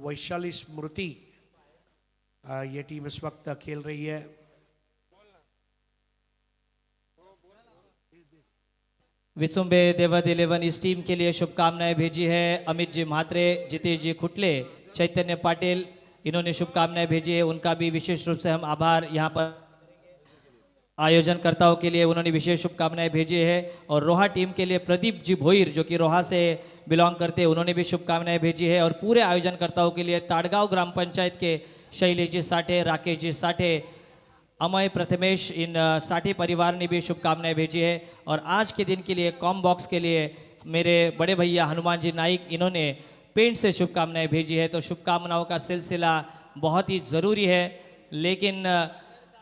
वैशाली स्मृति ये टीम इस वक्त खेल रही है। विसुंबे देवद 11 इस टीम के लिए शुभकामनाएं भेजी है। अमित जी म्हात्रे, जितेश जी खुटले, चैतन्य पाटिल, इन्होंने शुभकामनाएं भेजी है। उनका भी विशेष रूप से हम आभार यहाँ पर आयोजनकर्ताओं के लिए उन्होंने विशेष शुभकामनाएं भेजी है। और रोहा टीम के लिए प्रदीप जी भोईर जो कि रोहा से बिलोंग करते हैं, उन्होंने भी शुभकामनाएं भेजी है। और पूरे आयोजनकर्ताओं के लिए ताड़गांव ग्राम पंचायत के शैलेश जी साठे, राकेश जी साठे, अमय प्रथमेश, इन साठे परिवार ने भी शुभकामनाएं भेजी है। और आज के दिन के लिए कॉम बॉक्स के लिए मेरे बड़े भैया हनुमान जी नाइक, इन्होंने पेंट से शुभकामनाएं भेजी है। तो शुभकामनाओं का सिलसिला बहुत ही ज़रूरी है, लेकिन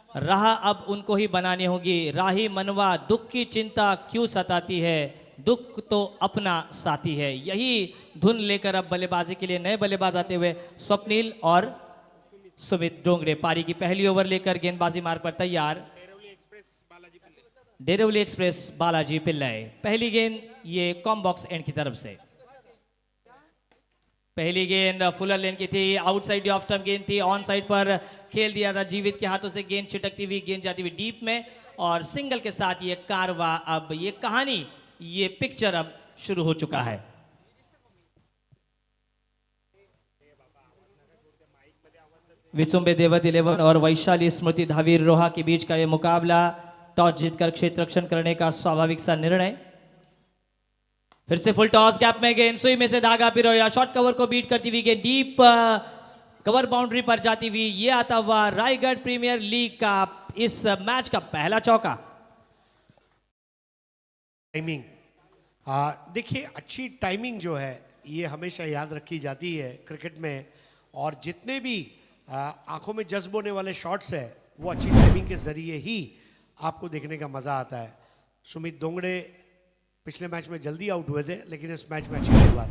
राह अब उनको ही बनानी होगी। राही मनवा दुख की चिंता क्यों सताती है, दुख तो अपना साथी है। यही धुन लेकर अब बल्लेबाजी के लिए नए बल्लेबाज आते हुए स्वप्निल और सुमित डोंगरे। पारी की पहली ओवर लेकर गेंदबाजी मार्ग पर तैयार डेरवली एक्सप्रेस बालाजी पिल्लाई। पहली गेंद ये कॉम बॉक्स एंड की तरफ से। पहली गेंद फुलर लेन की थी, आउटसाइड ऑफ टर्म गेंद थी, ऑन साइड पर खेल दिया था जीवित के हाथों से। गेंद छिटकती हुई, गेंद जाती हुई डीप में और सिंगल के साथ ये कारवा, अब ये कहानी, ये पिक्चर अब शुरू हो चुका है। विसुंबे देवद 11 और वैशाली स्मृति धावीर रोहा के बीच का यह मुकाबला, टॉस जीतकर क्षेत्र रक्षण करने का स्वाभाविक सा निर्णय। फिर से फुल टॉस, गैप में गेंद, सुई में से धागा पिरोया, शॉर्ट कवर को बीट करती हुई गेंद डीप कवर बाउंड्री पर जाती हुई, ये आता हुआ रायगढ़ प्रीमियर लीग का इस मैच का पहला चौका। टाइमिंग देखिए, अच्छी टाइमिंग जो है ये हमेशा याद रखी जाती है क्रिकेट में। और जितने भी आंखों में जज्ब होने वाले शॉट्स है वो अच्छी टाइमिंग के जरिए ही आपको देखने का मजा आता है। सुमित डोंगरे पिछले मैच में जल्दी आउट हुए थे, लेकिन इस मैच में अच्छी शुरुआत।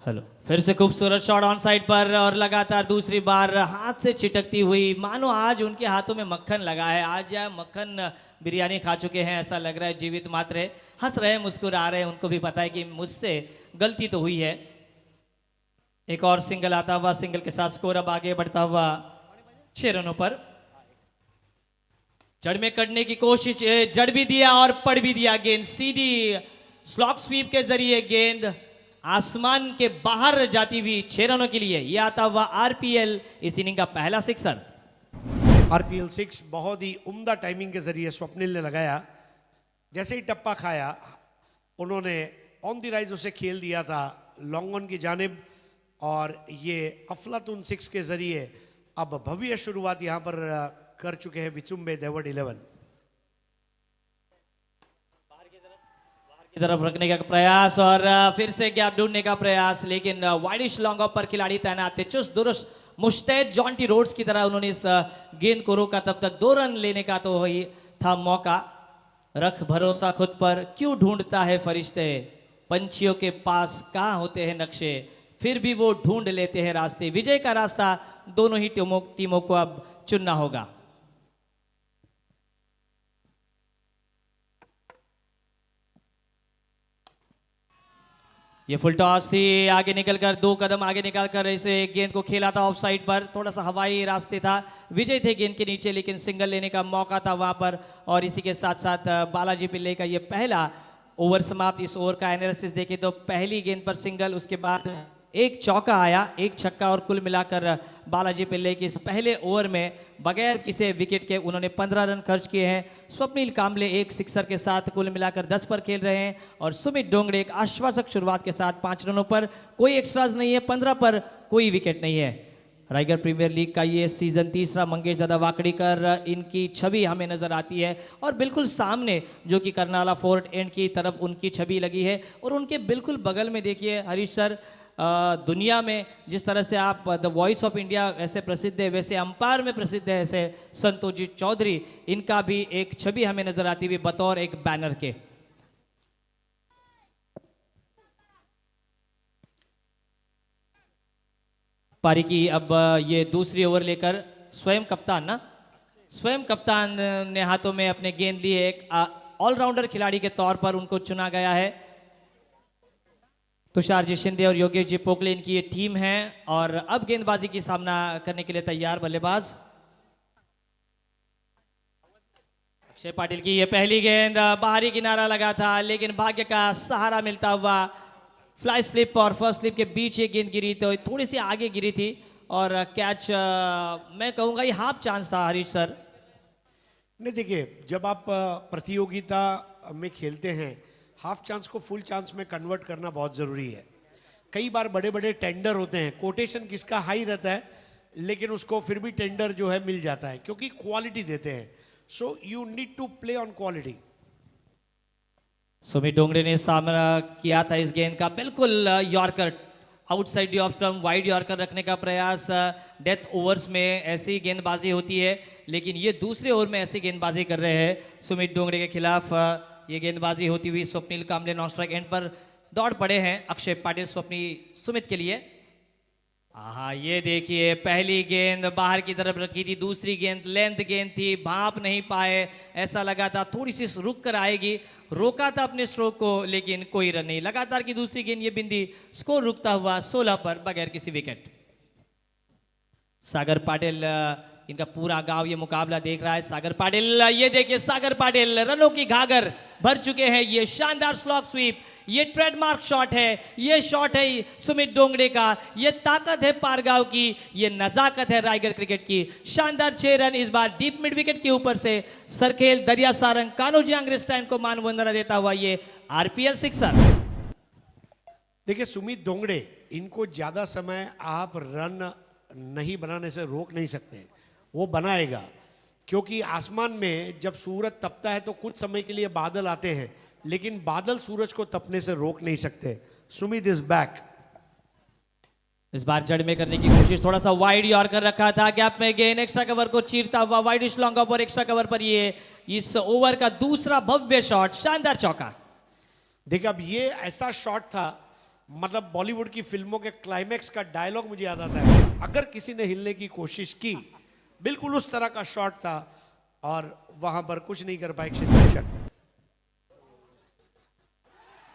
हेलो, फिर से खूबसूरत शॉट ऑन साइड पर और लगातार दूसरी बार हाथ से छिटकती हुई, मानो आज उनके हाथों में मक्खन लगा है। आज या मक्खन बिरयानी खा चुके हैं ऐसा लग रहा है। जीवित मात्रे हंस रहे हैं, मुस्कुरा रहे हैं, उनको भी पता है कि मुझसे गलती तो हुई है। एक और सिंगल आता हुआ, सिंगल के साथ स्कोर अब आगे बढ़ता हुआ 6 रनों पर। जड़ में कटने की कोशिश, जड़ भी दिया और पड़ भी दिया। गेंद सीधी स्लॉक स्वीप के जरिए गेंद आसमान के बाहर जाती हुई 6 रनों के लिए। यह आता हुआ आरपीएल इस इनिंग का पहला सिक्सर। आरपीएल 6 बहुत ही उम्दा टाइमिंग के जरिए स्वप्निल ने लगाया। जैसे ही टप्पा खाया उन्होंने ऑन द राइज उसे खेल दिया था लॉन्ग ऑन की जानिब, और ये अफलातून 6 के जरिए अब भव्य शुरुआत यहां पर कर चुके हैं विसुंबे देवद 11। की तरफ रखने का प्रयास और फिर से गैप ढूंढने का प्रयास, लेकिन वाइडिश लॉन्ग ऑफ पर खिलाड़ी तैनात थे। चुस्त दुरुस्त मुश्तैद जॉन्टी रोड्स की तरह उन्होंने इस गेंद को रोका। तब तक 2 रन लेने का तो वही था मौका। रख भरोसा खुद पर, क्यों ढूंढता है फरिश्ते, पंछियों के पास कहाँ होते हैं नक्शे, फिर भी वो ढूंढ लेते हैं रास्ते। विजय का रास्ता दोनों ही टीमों को अब चुनना होगा। ये फुल टॉस थी, आगे निकलकर 2 कदम आगे निकालकर इसे गेंद को खेला था ऑफ साइड पर। थोड़ा सा हवाई रास्ते था, विजय थे गेंद के नीचे, लेकिन सिंगल लेने का मौका था वहां पर। और इसी के साथ साथ बालाजी पिल्ले का ये पहला ओवर समाप्त। इस ओवर का एनालिसिस देखें तो पहली गेंद पर सिंगल, उसके बाद एक चौका आया, एक छक्का, और कुल मिलाकर बालाजी पिल्ले के इस पहले ओवर में बगैर किसी विकेट के उन्होंने 15 रन खर्च किए हैं। स्वप्निल कांबले एक सिक्सर के साथ कुल मिलाकर 10 पर खेल रहे हैं, और सुमित डोंगरे एक आश्वासक शुरुआत के साथ 5 रनों पर, कोई एक्स्ट्राज नहीं है, 15 पर कोई विकेट नहीं है। रायगढ़ प्रीमियर लीग का ये सीजन तीसरा। मंगेश दादा वाकड़ीकर, इनकी छवि हमें नजर आती है, और बिल्कुल सामने जो कि करनाला फोर्ट एंड की तरफ उनकी छवि लगी है, और उनके बिल्कुल बगल में देखिए हरीश सर, दुनिया में जिस तरह से आप द वॉइस ऑफ इंडिया ऐसे प्रसिद्ध है, वैसे अंपायर में प्रसिद्ध है ऐसे संतोषजीत चौधरी, इनका भी एक छवि हमें नजर आती हुई बतौर एक बैनर के। पारी की अब ये दूसरी ओवर लेकर स्वयं कप्तान ने हाथों में अपने गेंद लिए। एक ऑलराउंडर खिलाड़ी के तौर पर उनको चुना गया है। तुषार जी शिंदे और योगेश जी पोकले इनकी ये टीम है और अब गेंदबाजी की सामना करने के लिए तैयार बल्लेबाज अक्षय पाटिल की ये पहली गेंद बाहरी किनारा लगा था लेकिन भाग्य का सहारा मिलता हुआ फ्लाई स्लिप और फर्स्ट स्लिप के बीच ये गेंद गिरी तो थोड़ी सी आगे गिरी थी और कैच मैं कहूंगा ये हाफ चांस था हरीश सर। नहीं देखिए, जब आप प्रतियोगिता में खेलते हैं हाफ चांस को फुल चांस में कन्वर्ट करना बहुत ज़रूरी है। कई बार बड़े बड़े टेंडर होते हैं, कोटेशन किसका हाई रहता है लेकिन उसको फिर भी टेंडर जो है मिल जाता है क्योंकि क्वालिटी देते हैं। So you need to play on quality. Sumit Dongre ने सामना किया था इस गेंद का, बिल्कुल yorker outside the off stump wide yorker रखने का प्रयास। डेथ ओवर्स में ऐसी गेंदबाजी होती है लेकिन ये दूसरे ओवर में ऐसी गेंदबाजी कर रहे हैं सुमित डोंगरे के खिलाफ। ये गेंदबाजी होती हुई स्वप्निल कामले नॉन स्ट्राइक एंड पर दौड़ पड़े हैं अक्षय पाटिल सुमित के लिए। हाँ ये देखिए पहली गेंद बाहर की तरफ रखी थी, दूसरी गेंद लेंथ गेंद थी, भाप नहीं पाए, ऐसा लगा था थोड़ी सी रुक कर आएगी, रोका था अपने स्ट्रोक को लेकिन कोई रन नहीं। लगातार की दूसरी गेंद ये बिंदी, स्कोर रुकता हुआ 16 पर बगैर किसी विकेट। सागर पाटिल इनका पूरा गांव ये मुकाबला देख रहा है। सागर पाटिल ये देखिए सागर पाटिल रनों की घाघर भर चुके हैं। ये शानदार स्लॉग स्वीप, ये ट्रेडमार्क शॉट है, ये शॉट है सुमित डोंगरे का, ये ताकत है पारगांव की, ये नजाकत है रायगढ़ क्रिकेट की। शानदार 6 रन इस बार डीप मिड विकेट के ऊपर से सरखेल दरिया सारंग कान्होजी अंग्रेज टाइम को मानवंदना देता हुआ ये आरपीएल सिक्सर। देखिए सुमित डोंगरे, इनको ज्यादा समय आप रन नहीं बनाने से रोक नहीं सकते, वो बनाएगा क्योंकि आसमान में जब सूरज तपता है तो कुछ समय के लिए बादल आते हैं लेकिन बादल सूरज को तपने से रोक नहीं सकते। Sumit is back. इस बार जड़ में करने की कोशिश, थोड़ा सा वाइड यॉर्कर रखा था, गैप में गेंद एक्स्ट्रा कवर को चीरता हुआ वाइडिश लॉन्ग ऑफ और एक्स्ट्रा कवर पर ये इस ओवर का दूसरा भव्य शॉट, शानदार चौका। देखिए अब ये ऐसा शॉट था, मतलब बॉलीवुड की फिल्मों के क्लाइमैक्स का डायलॉग मुझे याद आता है, अगर किसी ने हिलने की कोशिश की, बिल्कुल उस तरह का शॉट था और वहां पर कुछ नहीं कर पाए क्षेत्ररक्षक।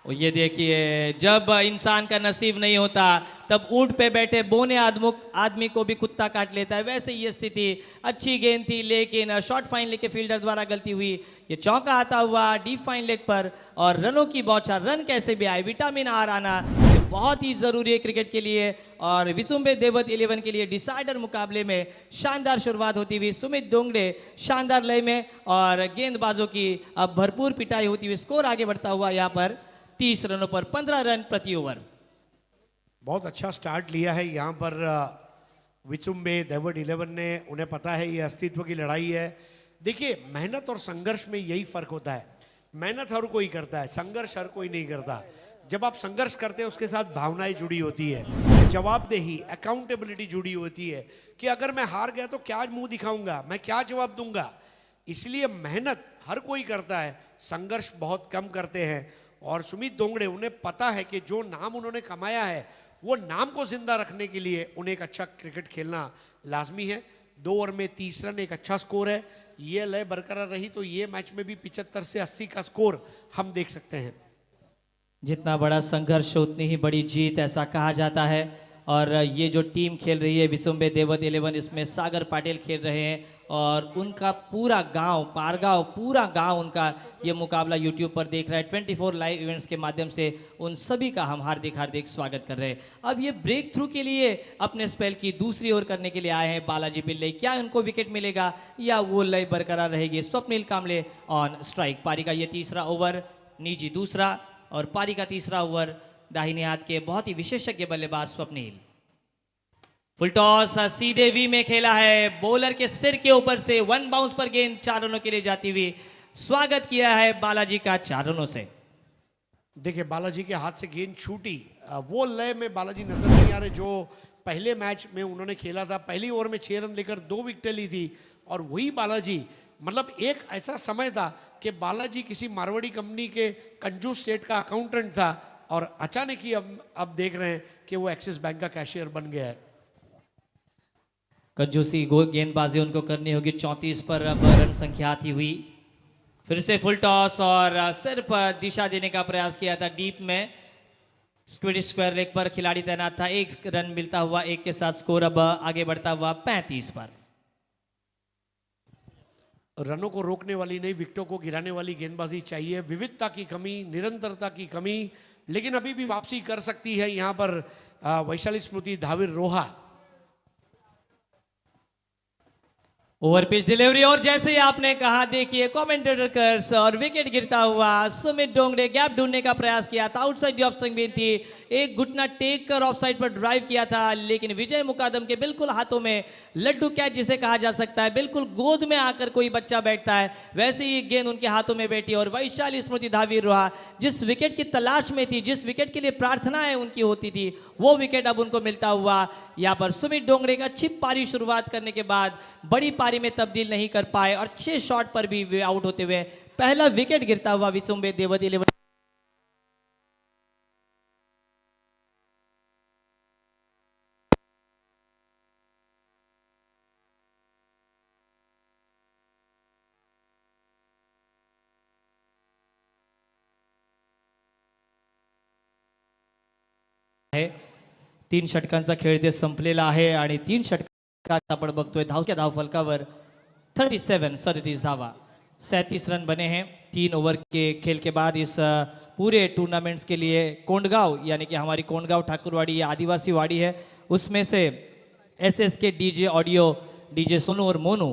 और ये देखिए जब इंसान का नसीब नहीं होता तब ऊंट पे बैठे बोने आदमी को भी कुत्ता काट लेता है, वैसे ये स्थिति। अच्छी गेंद थी लेकिन शॉर्ट फाइन लेग के फील्डर द्वारा गलती हुई। ये चौका आता हुआ डीप फाइन लेग पर और रनों की बौछार, रन कैसे भी आए, विटामिन आर आना ये बहुत ही जरूरी है क्रिकेट के लिए। और विसुम्बे देवत 11 के लिए डिसाइडर मुकाबले में शानदार शुरुआत होती हुई सुमित डोंगरे शानदार लय में और गेंदबाजों की अब भरपूर पिटाई होती हुई स्कोर आगे बढ़ता हुआ यहाँ पर 30 रनों पर 15 रन प्रति ओवर। बहुत अच्छा स्टार्ट लिया है यहाँ पर विचुम्बे देवट 11 ने, उन्हें पता है ये अस्तित्व की लड़ाई है। देखिए मेहनत और संघर्ष में यही फर्क होता है, मेहनत हर कोई करता है, संघर्ष हर कोई नहीं करता। जब आप संघर्ष करते हैं उसके साथ भावनाएं जुड़ी होती है, जवाबदेही अकाउंटेबिलिटी जुड़ी होती है कि अगर मैं हार गया तो क्या मुंह दिखाऊंगा, मैं क्या जवाब दूंगा। इसलिए मेहनत हर कोई करता है, संघर्ष बहुत कम करते हैं। और सुमित डोंगरे, उन्हें पता है कि जो नाम उन्होंने कमाया है वो नाम को जिंदा रखने के लिए उन्हें एक अच्छा क्रिकेट खेलना लाजमी है। 2 ओवर में 30 रन एक अच्छा स्कोर है, ये लय बरकरार रही तो ये मैच में भी 75 से 80 का स्कोर हम देख सकते हैं। जितना बड़ा संघर्ष उतनी ही बड़ी जीत, ऐसा कहा जाता है। और ये जो टीम खेल रही है विसुम्बे देवत 11, इसमें सागर पाटिल खेल रहे हैं और उनका पूरा गांव पारगांव, पूरा गांव उनका ये मुकाबला यूट्यूब पर देख रहा है। 24 लाइव इवेंट्स के माध्यम से उन सभी का हम हार्दिक हार्दिक स्वागत कर रहे हैं। अब ये ब्रेक थ्रू के लिए अपने स्पेल की दूसरी ओर करने के लिए आए हैं बालाजी पिल्ले। क्या उनको विकेट मिलेगा या वो लय बरकरार रहेगी? स्वप्निल कामले ऑन स्ट्राइक। पारी का ये तीसरा ओवर, निजी दूसरा और पारी का तीसरा ओवर दाहिने हाथ के बहुत ही विशेषज्ञ बल्लेबाज स्वप्निल। फुल टॉस सीधे वी में खेला है, बॉलर के सिर के ऊपर से 1 बाउंस पर गेंद 4 रनों के लिए जाती हुई। स्वागत किया है बालाजी का 4 रनों से। देखिए बालाजी के हाथ से गेंद छूटी, वो लय में बालाजी नजर नहीं आ रहे जो पहले मैच में उन्होंने खेला था। पहली ओवर में 6 रन लेकर 2 विकेटें ली थी और वही बालाजी, मतलब एक ऐसा समय था कि बालाजी किसी मारवाड़ी कंपनी के कंजूस सेठ का अकाउंटेंट था और अचानक ही अब देख रहे हैं कि वो एक्सिस बैंक का कैशियर बन गया है। कंजूसी गेंदबाजी उनको करनी होगी। 34 पर अब रन संख्या आती हुई। फिर से फुल टॉस और सिर्फ दिशा देने का प्रयास किया था डीप में। स्क्विडिश स्क्वायर लेग पर खिलाड़ी तैनात था। एक रन मिलता हुआ, एक के साथ स्कोर अब आगे बढ़ता हुआ 35 पर। रनों को रोकने वाली नहीं, विकेटों को गिराने वाली गेंदबाजी चाहिए। विविधता की कमी, निरंतरता की कमी, लेकिन अभी भी वापसी कर सकती है यहां पर वैशाली स्मृति धावीर रोहा। ओवर पिच डिलीवरी, और जैसे ही आपने कहा, देखिए कमेंटेटर कर्स, और विकेट गिरता हुआ। सुमित डोंगरे गैप ढूंढने का प्रयास किया था, आउटसाइड दी ऑफ स्विंग भी थी, एक घुटना टेक कर ऑफ साइड पर ड्राइव किया था, लेकिन विजय मुकादम के बिल्कुल हाथों में लड्डू कैच जिसे कहा जा सकता है, बिल्कुल गोद में आकर कोई बच्चा बैठता है, वैसे ही गेंद उनके हाथों में बैठी। और वैशाली स्मृति धावीर रोहा जिस विकेट की तलाश में थी, जिस विकेट के लिए प्रार्थनाएं उनकी होती थी, वो विकेट अब उनको मिलता हुआ। यहाँ पर सुमित डोंगरे का अच्छी पारी शुरुआत करने के बाद बड़ी पारी में तब्दील नहीं कर पाए, और 6 शॉट पर भी वे आउट होते हुए पहला विकेट गिरता हुआ विसुम्बे देवत 11 आहे। 3 षटकांचा खेळ ते संपलेला आहे, आणि 3 षटकात आपण बघतोय धावत्या धावफलकावर 37 धावा, 37 रन बने हैं 3 ओवर के खेल के बाद। इस पूरे टूर्नामेंट्स के लिए कोंडगांव, यानी कि हमारी कोंडगांव ठाकुरवाड़ी, ये आदिवासी वाड़ी है, उसमें से SSK DJ audio, DJ Sonu और मोनू,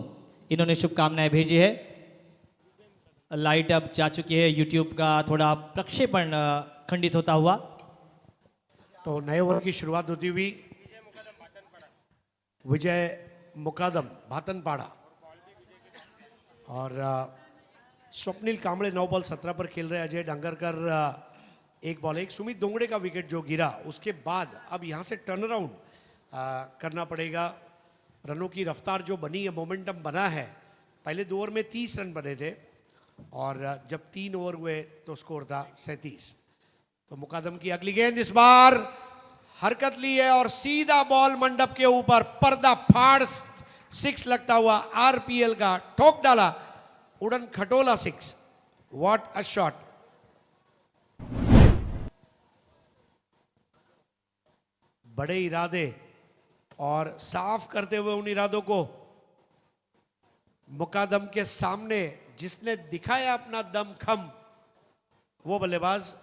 इन्होंने शुभकामनाएं भेजी है। लाइट अब जा चुकी है, यूट्यूब का थोड़ा प्रक्षेपण खंडित होता हुआ। तो नए ओवर की शुरुआत होती हुई विजय मुकादम भातनपाड़ा और स्वप्निल कांबळे 9 बॉल 17 पर खेल रहे। अजय डांगरकर 1 बॉल 1। सुमित डोंगरे का विकेट जो गिरा, उसके बाद अब यहाँ से टर्न अराउंड करना पड़ेगा। रनों की रफ्तार जो बनी है, मोमेंटम बना है, पहले 2 ओवर में 30 रन बने थे, और जब 3 ओवर हुए तो स्कोर था 37। तो मुकादम की अगली गेंद इस बार हरकत ली है, और सीधा बॉल मंडप के ऊपर पर्दा फाड़ 6 लगता हुआ RPL का ठोक डाला, उड़न खटोला 6। What a shot! बड़े इरादे और साफ करते हुए उन इरादों को मुकादम के सामने जिसने दिखाया अपना दमखम, वो बल्लेबाज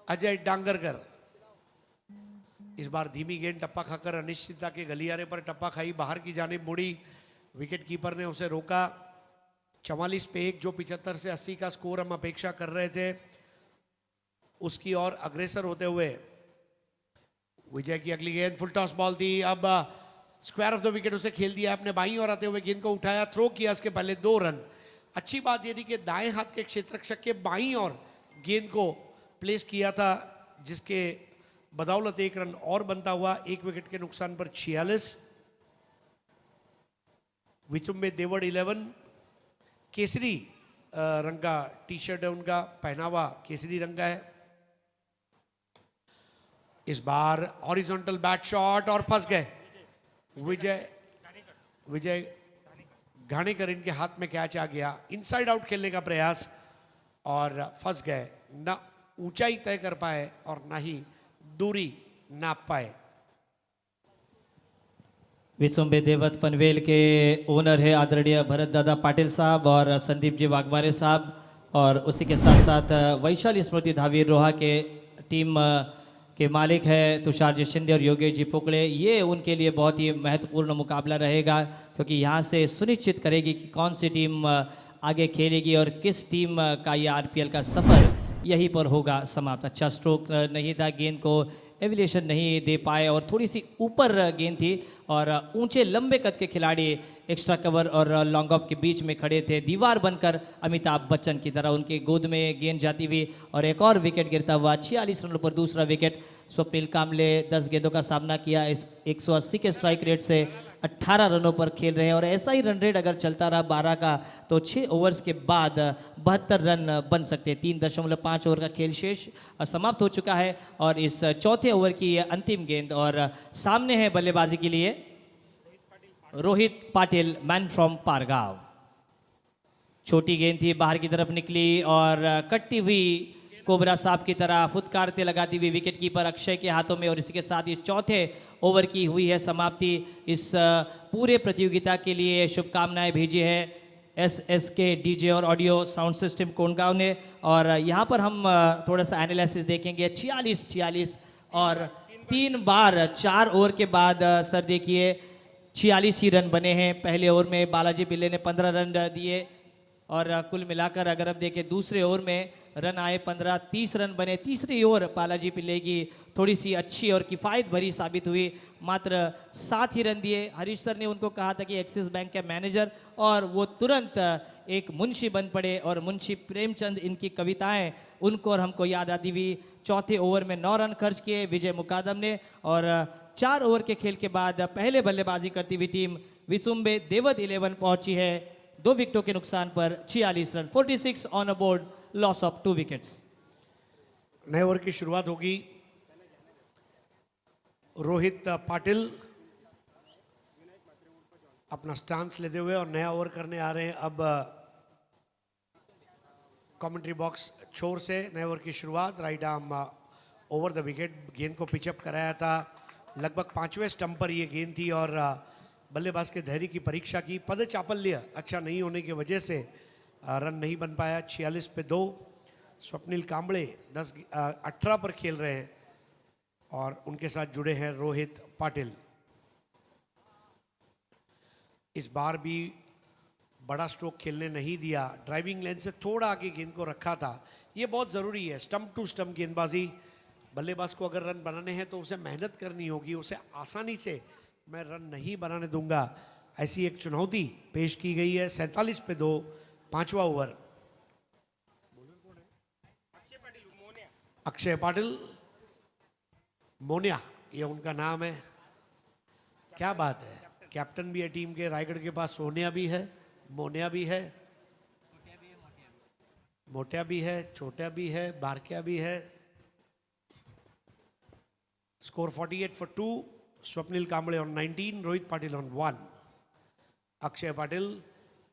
अजय डांगरकर। इस बार धीमी गेंद टप्पा खाकर अनिश्चितता के गलियारे पर टप्पा खाई, बाहर की जानिब मुड़ी, विकेट कीपर ने उसे रोका। 44 पे 1 जो 75 से 80 का स्कोर हम अपेक्षा कर रहे थे, उसकी ओर अग्रेसर होते हुए विजय की अगली गेंद फुल टॉस बॉल थी। अब स्क्वायर ऑफ द विकेट उसे खेल दिया, अपने बाईं ओर आते हुए गेंद को उठाया, थ्रो किया, इसके पहले 2 रन। अच्छी बात यह थी कि दाएं हाथ के क्षेत्ररक्षक के बाईं ओर गेंद को प्लेस किया था, जिसके बदौलत 1 रन और बनता हुआ। 1 विकेट के नुकसान पर 46। विचुम्बे देवड़ 11 केसरी रंग का टी शर्ट है, उनका पहनावा केसरी रंग का है। इस बार हॉरिजॉन्टल बैट शॉट और फंस गए। विजय घाणेकर इनके हाथ में कैच आ गया, इनसाइड आउट खेलने का प्रयास और फंस गए। ना ऊंचाई तय कर पाए और ना ही दूरी नाप पाए। विसुम्बे देवत पनवेल के ओनर है आदरणीय भरत दादा पाटिल साहब और संदीप जी वाघमारे साहब, और उसी के साथ साथ वैशाली स्मृति धावीर रोहा के टीम के मालिक है तुषार जी शिंदे और योगेश जी पोकड़े। ये उनके लिए बहुत ही महत्वपूर्ण मुकाबला रहेगा, क्योंकि यहाँ से सुनिश्चित करेगी कि कौन सी टीम आगे खेलेगी और किस टीम का ये RPL का सफ़र यहीं पर होगा समाप्त। अच्छा स्ट्रोक नहीं था, गेंद को एविलेशन नहीं दे पाए, और थोड़ी सी ऊपर गेंद थी, और ऊंचे लंबे कद के खिलाड़ी एक्स्ट्रा कवर और लॉन्ग ऑफ के बीच में खड़े थे, दीवार बनकर अमिताभ बच्चन की तरह उनके गोद में गेंद जाती हुई, और एक और विकेट गिरता हुआ। 46 रनों पर दूसरा विकेट। स्वप्निल कांबळे 10 गेंदों का सामना किया, इस 180 के स्ट्राइक रेट से 18 रनों पर खेल रहे हैं, और ऐसा ही रन रेट अगर चलता रहा 12 का, तो 6 ओवर्स के बाद 72 रन बन सकते हैं। 3.5 ओवर का खेल शेष समाप्त हो चुका है, और इस चौथे ओवर की अंतिम गेंद, और सामने है बल्लेबाजी के लिए रोहित पाटिल, मैन फ्रॉम पारगांव। छोटी गेंद थी, बाहर की तरफ निकली और कटती हुई कोबरा सांप की तरह फुदकारते लगाती हुई विकेट कीपर अक्षय के हाथों में। और इसी के साथ इस चौथे ओवर की हुई है समाप्ति। इस पूरे प्रतियोगिता के लिए शुभकामनाएं भेजी है SSK डीजे और ऑडियो साउंड सिस्टम कोंडगांव ने। और यहाँ पर हम थोड़ा सा एनालिसिस देखेंगे। 46 और 3 बार 4 ओवर के बाद सर देखिए 46 ही रन बने हैं। पहले ओवर में बालाजी पिल्ले ने 15 रन दिए और कुल मिलाकर अगर अब देखें दूसरे ओवर में रन आए 15, 30 रन बने। तीसरी ओवर बालाजी पिल्ले की थोड़ी सी अच्छी और किफ़ायत भरी साबित हुई, मात्र 7 ही रन दिए। हरीश सर ने उनको कहा था कि एक्सिस बैंक के मैनेजर, और वो तुरंत एक मुंशी बन पड़े और मुंशी प्रेमचंद इनकी कविताएं उनको और हमको याद आती हुई। चौथे ओवर में 9 रन खर्च किए विजय मुकादम ने। और 4 ओवर के खेल के बाद पहले बल्लेबाजी करती हुई टीम विसुम्बे देवत 11 पहुंची है 2 विकेटों के नुकसान पर 46 run. 46 on a board, loss of 2 wickets. नए ओवर की शुरुआत होगी। रोहित पाटिल अपना स्टांस लेते हुए और नया ओवर करने आ रहे हैं। अब कमेंट्री बॉक्स छोर से नए ओवर की शुरुआत। Right arm over the wicket, गेंद को पिचअप कराया था। लगभग 5वें स्टंप पर यह गेंद थी और बल्लेबाज के धैर्य की परीक्षा की। पद चापल्य अच्छा नहीं होने की वजह से रन नहीं बन पाया। 46 पे 2। स्वप्निल कांबळे 18 पर खेल रहे हैं और उनके साथ जुड़े हैं रोहित पाटिल। इस बार भी बड़ा स्ट्रोक खेलने नहीं दिया, ड्राइविंग लेन से थोड़ा आगे गेंद को रखा था। ये बहुत ज़रूरी है, स्टंप टू स्टंप गेंदबाजी। बल्लेबाज को अगर रन बनाने हैं तो उसे मेहनत करनी होगी, उसे आसानी से मैं रन नहीं बनाने दूंगा, ऐसी एक चुनौती पेश की गई है। 47 पे 2, 5वां ओवर। अक्षय पाटिल, मोनिया ये उनका नाम है। क्या बात है, कैप्टन भी है टीम के। रायगढ़ के पास सोनिया भी है, मोनिया भी है, मोटिया भी है, छोटा भी है, बारकिया भी है। Score 48 for 2। Swapnil Kamble on 19, Rohit Patil on 1। Akshay Patil,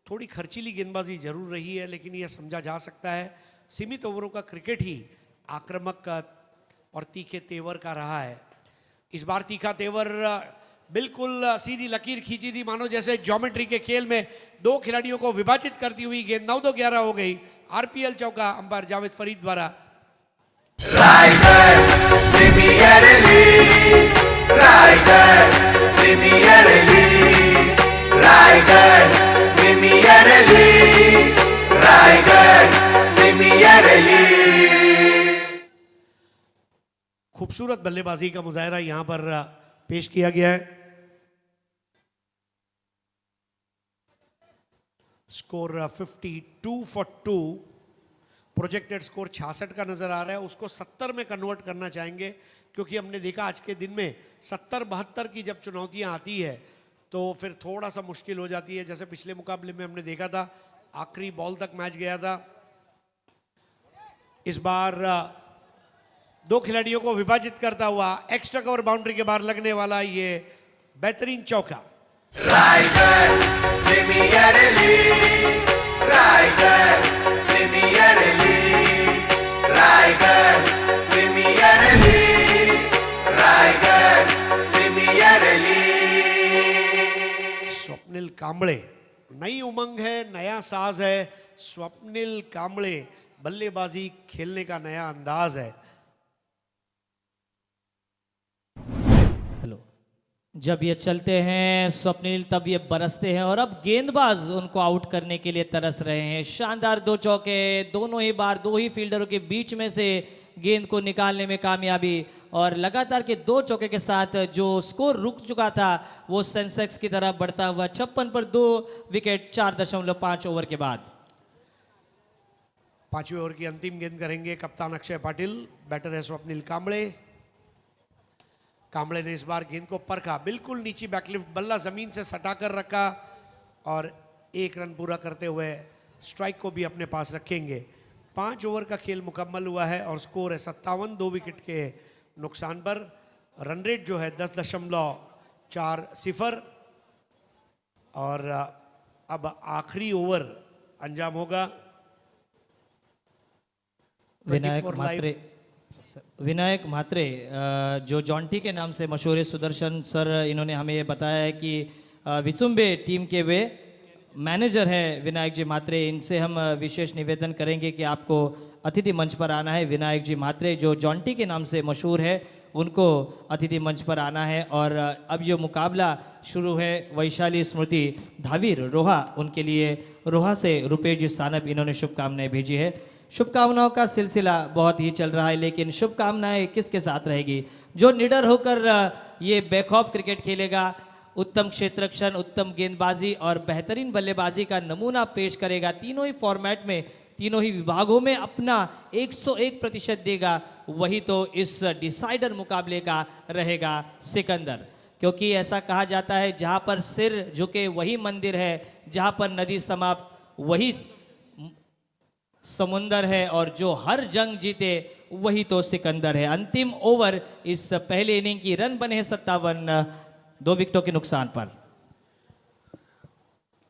थोड़ी खर्चीली गेंदबाजी जरूर रही है लेकिन यह समझा जा सकता है सीमित ओवरों का क्रिकेट ही आक्रामक और तीखे तेवर का रहा है। इस बार तीखा तेवर बिल्कुल सीधी लकीर खींची थी, मानो जैसे ज्योमेट्री के खेल में 2 खिलाड़ियों को विभाजित करती हुई गेंद 9-2-11 हो गई। RPL चौका अंपायर जावेद फरीद द्वारा। Raigad premier league, Raigad premier league, Raigad premier league, Raigad premier league. खूबसूरत बल्लेबाजी का मुजाहरा यहां पर पेश किया गया है। Score 52 for 2। प्रोजेक्टेड स्कोर 66 का नजर आ रहा है, उसको 70 में कन्वर्ट करना चाहेंगे क्योंकि हमने देखा आज के दिन में 70-72 की जब चुनौतियां आती है तो फिर थोड़ा सा मुश्किल हो जाती है। जैसे पिछले मुकाबले में हमने देखा था, आखिरी बॉल तक मैच गया था। इस बार 2 खिलाड़ियों को विभाजित करता हुआ एक्स्ट्रा कवर बाउंड्री के बाहर लगने वाला ये बेहतरीन चौका। Raigad premier league, Raigad premier league, Raigad premier league, Raigad premier league. Swapnil Kamble, नई उमंग है, नया साज है। स्वप्निल कांबळे, बल्लेबाजी खेलने का नया अंदाज है। जब ये चलते हैं स्वप्निल तब ये बरसते हैं और अब गेंदबाज उनको आउट करने के लिए तरस रहे हैं। शानदार 2 चौके, दोनों ही बार 2 ही फील्डरों के बीच में से गेंद को निकालने में कामयाबी। और लगातार के 2 चौके के साथ जो स्कोर रुक चुका था वो सेंसेक्स की तरफ बढ़ता हुआ 56 पर 2 विकेट 4.5 ओवर के बाद। 5वें ओवर की अंतिम गेंद करेंगे कप्तान अक्षय पाटिल, बैटर है स्वप्निल कांबळे। कांबळे ने इस बार गेंद को परखा, बिल्कुल नीचे बैकलिफ्ट, बल्ला जमीन से सटाकर रखा और 1 रन पूरा करते हुए स्ट्राइक को भी अपने पास रखेंगे। 5 ओवर का खेल मुकम्मल हुआ है और स्कोर है 57, 2 विकेट के नुकसान पर। रन रेट जो है 10.40 और अब आखिरी ओवर अंजाम होगा। विनायक 24 म्हात्रे लाइव। विनायक म्हात्रे जो जॉन्टी के नाम से मशहूर है, सुदर्शन सर इन्होंने हमें ये बताया है कि विचुम्बे टीम के वे मैनेजर हैं विनायक जी म्हात्रे। इनसे हम विशेष निवेदन करेंगे कि आपको अतिथि मंच पर आना है। विनायक जी म्हात्रे जो जॉन्टी के नाम से मशहूर है, उनको अतिथि मंच पर आना है। और अब जो मुकाबला शुरू है, वैशाली स्मृति धावीर रोहा, उनके लिए रोहा से रुपेश जी सानप इन्होंने शुभकामनाएं भेजी है। शुभकामनाओं का सिलसिला बहुत ही चल रहा है, लेकिन शुभकामनाएं किसके साथ रहेगी? जो निडर होकर ये बेखौफ क्रिकेट खेलेगा, उत्तम क्षेत्ररक्षण, उत्तम गेंदबाजी और बेहतरीन बल्लेबाजी का नमूना पेश करेगा, तीनों ही फॉर्मेट में, तीनों ही विभागों में अपना 101% देगा, वही तो इस डिसाइडर मुकाबले का रहेगा सिकंदर। क्योंकि ऐसा कहा जाता है, जहाँ पर सिर झुके वही मंदिर है, जहाँ पर नदी समाप्त वही समुंदर है, और जो हर जंग जीते वही तो सिकंदर है। अंतिम ओवर इस पहले इनिंग की रन बने हैं 57, 2 विकेटों के नुकसान पर।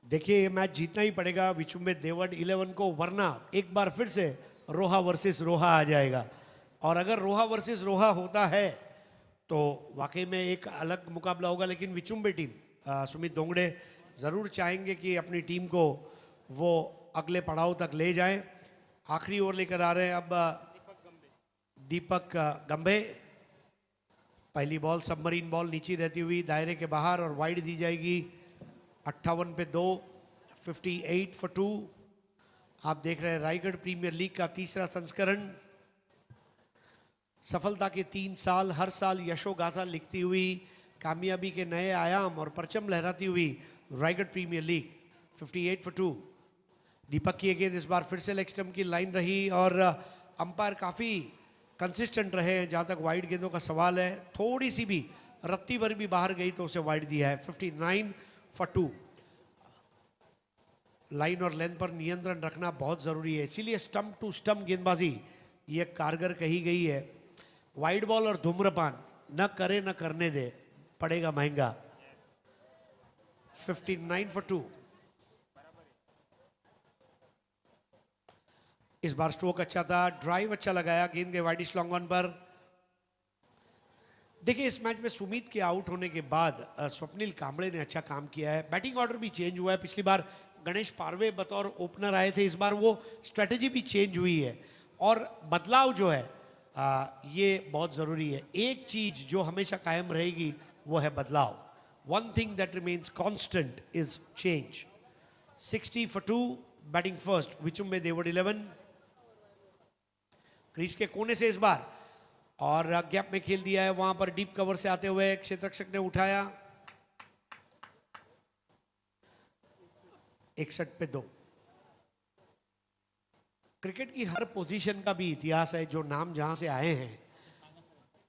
देखिए ये मैच जीतना ही पड़ेगा विचुम्बे देवड 11 को, वरना एक बार फिर से रोहा वर्सेस रोहा आ जाएगा। और अगर रोहा वर्सेस रोहा होता है तो वाकई में एक अलग मुकाबला होगा। लेकिन विचुम्बे टीम, सुमित दोंगड़े ज़रूर चाहेंगे कि अपनी टीम को वो अगले पड़ाव तक ले जाएं। आखिरी ओवर लेकर आ रहे हैं अब दीपक गंभे। पहली बॉल सबमरीन बॉल नीचे रहती हुई दायरे के बाहर और वाइड दी जाएगी। 58 पे 2, 58 फॉर 2। आप देख रहे हैं रायगढ़ प्रीमियर लीग का तीसरा संस्करण। सफलता के 3 साल, हर साल यशोगाथा लिखती हुई, कामयाबी के नए आयाम और परचम लहराती हुई रायगढ़ प्रीमियर लीग। 58 फॉर 2। दीपक की गेंद इस बार फिर से लेग स्टंप की लाइन रही और अंपायर काफ़ी कंसिस्टेंट रहे हैं जहाँ तक वाइड गेंदों का सवाल है। थोड़ी सी भी रत्ती भर भी बाहर गई तो उसे वाइड दिया है। 59 फॉर 2। लाइन और लेंथ पर नियंत्रण रखना बहुत ज़रूरी है, इसीलिए स्टंप टू स्टंप गेंदबाजी ये कारगर कही गई है। वाइड बॉल और धूम्रपान न करे न करने दे, पड़ेगा महंगा। 59 फॉर 2। इस बार स्ट्रोक अच्छा था, ड्राइव अच्छा लगाया, गेंद के वाइडिश लॉन्ग ऑन पर। देखिए इस मैच में सुमित के आउट होने के बाद स्वप्निल कांबळे ने अच्छा काम किया है। बैटिंग ऑर्डर भी चेंज हुआ है। पिछली बार गणेश पारवे बतौर ओपनर आए थे, इस बार वो स्ट्रेटेजी भी चेंज हुई है। और बदलाव जो है ये बहुत ज़रूरी है। एक चीज़ जो हमेशा कायम रहेगी वो है बदलाव। One thing that remains constant is change. 60 for 2। Batting first Vichumbe Devad 11। Crease के कोने से इस बार और गैप में खेल दिया है, वहां पर डीप कवर से आते हुए क्षेत्ररक्षक ने उठाया। 61 पे 2। क्रिकेट की हर पोजीशन का भी इतिहास है, जो नाम जहां से आए हैं।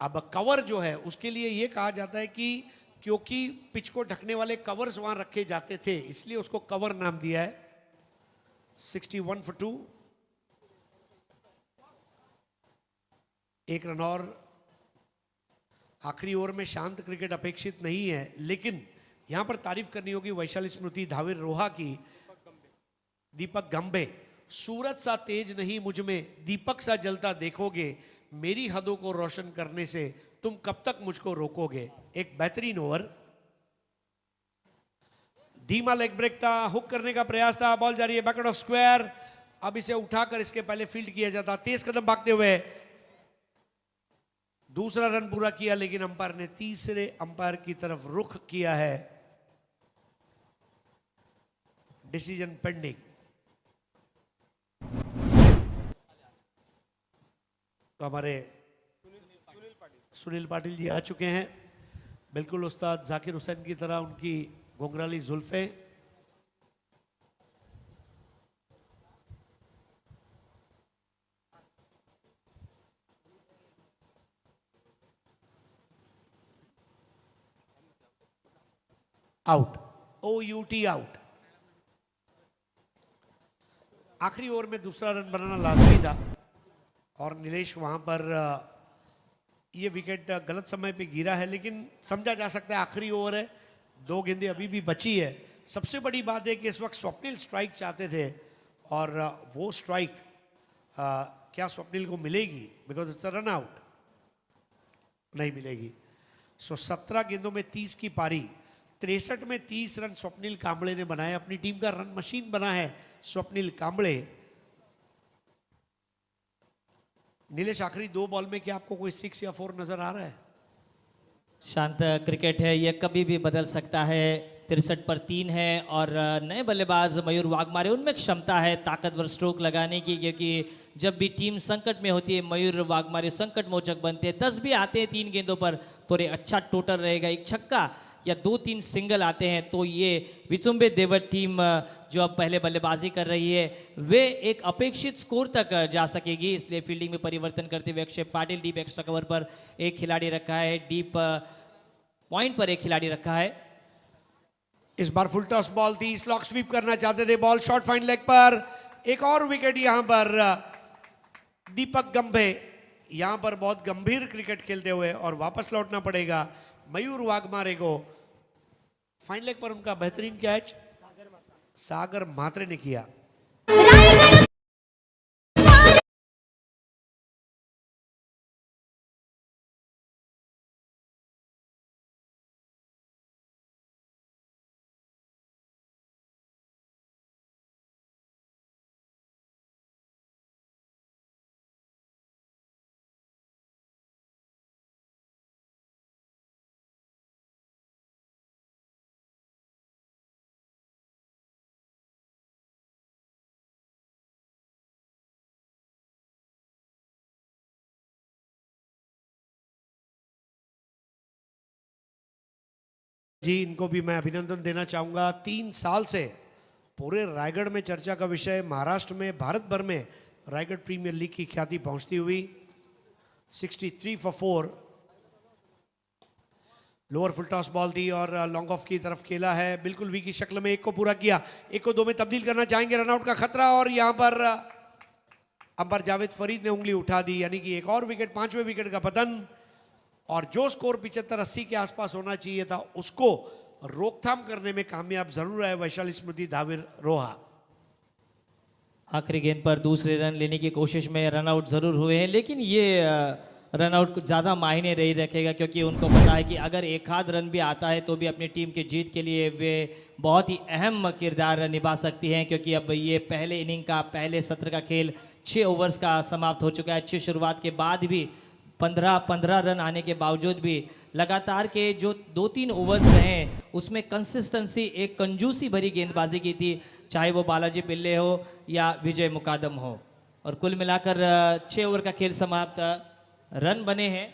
अब कवर जो है उसके लिए यह कहा जाता है कि क्योंकि पिच को ढकने वाले कवर्स वहां रखे जाते थे, इसलिए उसको कवर नाम दिया है। 61 फॉर 2। एक रन और। आखिरी ओवर में शांत क्रिकेट अपेक्षित नहीं है, लेकिन यहां पर तारीफ करनी होगी वैशाली स्मृति धावीर रोहा की। दीपक गंभे, सूरज सा तेज नहीं मुझ में, दीपक सा जलता देखोगे, मेरी हदों को रोशन करने से तुम कब तक मुझको रोकोगे। एक बेहतरीन ओवर। धीमा लेग ब्रेक था, हुक करने का प्रयास था, बॉल जा रही है बैकवर्ड ऑफ स्क्वायर। अब इसे उठाकर इसके पहले फील्ड किया जाता। तेज कदम भागते हुए दूसरा रन पूरा किया, लेकिन अंपायर ने तीसरे अंपायर की तरफ रुख किया है। Decision pending. तो हमारे सुनील पाटिल जी आ चुके हैं। बिल्कुल उस्ताद जाकिर हुसैन की तरह उनकी घुंघराली जुल्फे। Out, OUT out. आखिरी ओवर में दूसरा रन बनाना लाजमी था और नीलेश वहां पर ये विकेट गलत समय पे गिरा है, लेकिन समझा जा सकता है आखिरी ओवर है, 2 गेंदें अभी भी बची है। सबसे बड़ी बात है कि इस वक्त स्वप्निल स्ट्राइक चाहते थे और वो स्ट्राइक क्या स्वप्निल को मिलेगी? Because it's a run out, नहीं मिलेगी। सो 17 गेंदों में 30 की पारी, 63 में 30 रन स्वप्निल कांबळे ने बनाए। अपनी टीम का रन मशीन बना है स्वप्निल कांबळे। नीलेश, आखिरी 2 बॉल में क्या आपको कोई 6 या 4 नजर आ रहा है? शांत क्रिकेट है, ये कभी भी बदल सकता है। 63 पर 3 है और नए बल्लेबाज मयूर वाघमारे, उनमें क्षमता है ताकतवर स्ट्रोक लगाने की, क्योंकि जब भी टीम संकट में होती है मयूर वाघमारे संकट मोचक बनते हैं। 10 भी आते हैं 3 गेंदों पर तो अच्छा टोटल रहेगा। एक छक्का या 2-3 सिंगल आते हैं तो ये विचुंबे देवट टीम जो अब पहले बल्लेबाजी कर रही है वे एक अपेक्षित स्कोर तक जा सकेगी। इसलिए फील्डिंग में परिवर्तन करते हुए Akshay Patil deep extra cover पर एक खिलाड़ी रखा है, डीप पॉइंट पर एक खिलाड़ी रखा है। इस बार फुल टॉस बॉल थी, स्लॉक स्वीप करना चाहते थे, बॉल शॉर्ट फाइन लेग पर। एक और विकेट यहां पर दीपक गंभे, यहां पर बहुत गंभीर क्रिकेट खेलते हुए और वापस लौटना पड़ेगा मयूर वाघमारे को। फाइन लेग पर उनका बेहतरीन कैच सागर म्हात्रे ने किया। जी, इनको भी मैं अभिनंदन देना चाहूंगा। 3 साल से पूरे रायगढ़ में चर्चा का विषय, महाराष्ट्र में, भारत भर में रायगढ़ प्रीमियर लीग की ख्याति पहुंचती हुई। 63 for 4 lower full toss ball थी और लॉन्ग ऑफ की तरफ खेला है, बिल्कुल वी की शक्ल में। एक को पूरा किया, एक को 2 में तब्दील करना चाहेंगे, रनआउट का खतरा और यहां पर अंबर जावेद फरीद ने उंगली उठा दी, यानी कि एक और विकेट, 5वें विकेट का पतन। और जो स्कोर 75-80 के आसपास होना चाहिए था उसको रोकथाम करने में कामयाब जरूर है वैशाली स्मृति धाविर रोहा। आखिरी गेंद पर दूसरे रन लेने की कोशिश में रनआउट जरूर हुए हैं, लेकिन ये रनआउट ज़्यादा मायने नहीं रखेगा, क्योंकि उनको पता है कि अगर एक आध रन भी आता है तो भी अपनी टीम की जीत के लिए वे बहुत ही अहम किरदार निभा सकती हैं। क्योंकि अब ये पहले इनिंग का, पहले सत्र का खेल 6 ओवर्स का समाप्त हो चुका है। अच्छी शुरुआत के बाद भी 15 रन आने के बावजूद भी लगातार के जो 2-3 ओवर्स रहे उसमें कंसिस्टेंसी, एक कंजूसी भरी गेंदबाजी की थी, चाहे वो बालाजी पिल्ले हो या विजय मुकादम हो। और कुल मिलाकर 6 ओवर का खेल समाप्त, रन बने हैं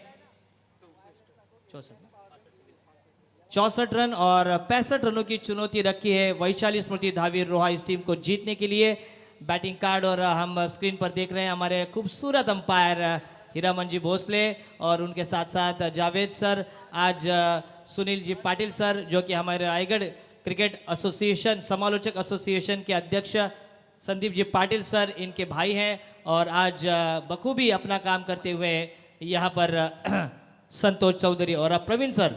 64 रन और 65 रनों की चुनौती रखी है वैशाली स्मृति धाविर रोहा इस टीम को जीतने के लिए। बैटिंग कार्ड और हम स्क्रीन पर देख रहे हैं हमारे खूबसूरत अंपायर हीरामन जी भोसले और उनके साथ साथ जावेद सर, आज सुनील जी पाटिल सर जो कि हमारे रायगढ़ क्रिकेट एसोसिएशन, समालोचक एसोसिएशन के अध्यक्ष संदीप जी पाटिल सर इनके भाई हैं और आज बखूबी अपना काम करते हुए यहाँ पर संतोष चौधरी और प्रवीण सर।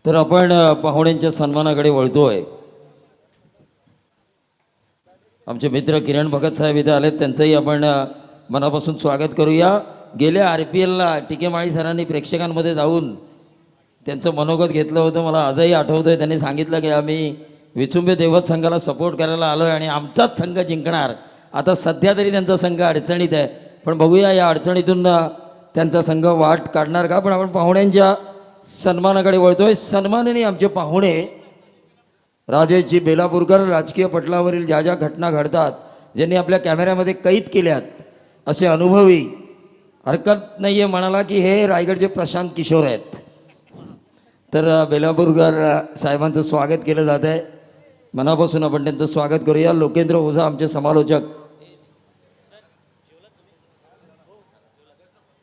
तर आपण पाहुण्यांच्या सन्मानाकडे वळतोय। आमचे मित्र किरण भगत साहेब इथे आलेत, त्यांचंही आपण मनापासून स्वागत करूया। गेल्या RPLला टिकेमाळी सरांनी प्रेक्षकांमध्ये जाऊन त्यांचं मनोगत घेतलं होतं, मला आजही आठवतंय। त्यांनी सांगितलं की आम्ही विचुंबे देवत संघाला सपोर्ट करायला आलोय आणि आमचाच संघ जिंकणार। आता सध्या तरी त्यांचा संघ अडचणीत आहे, पण बघूया या अडचणीतून त्यांचा संघ वाट काढणार का। पण आपण पाहुण्यांच्या सन्मानाकडे वळतोय। सन्माननीय आमचे पाहुणे राजेशजी बेलापूरकर, राजकीय पटलावरील ज्या ज्या घटना घडतात ज्यांनी आपल्या कॅमेऱ्यामध्ये कैद केल्यात असे अनुभवी, हरकत नाही आहे म्हणाला की हे रायगडचे प्रशांत किशोर आहेत। तर बेलापूरकर साहेबांचं स्वागत केलं जात आहे, मनापासून आपण त्यांचं स्वागत करूया। लोकेंद्र ओझा आमचे समालोचक,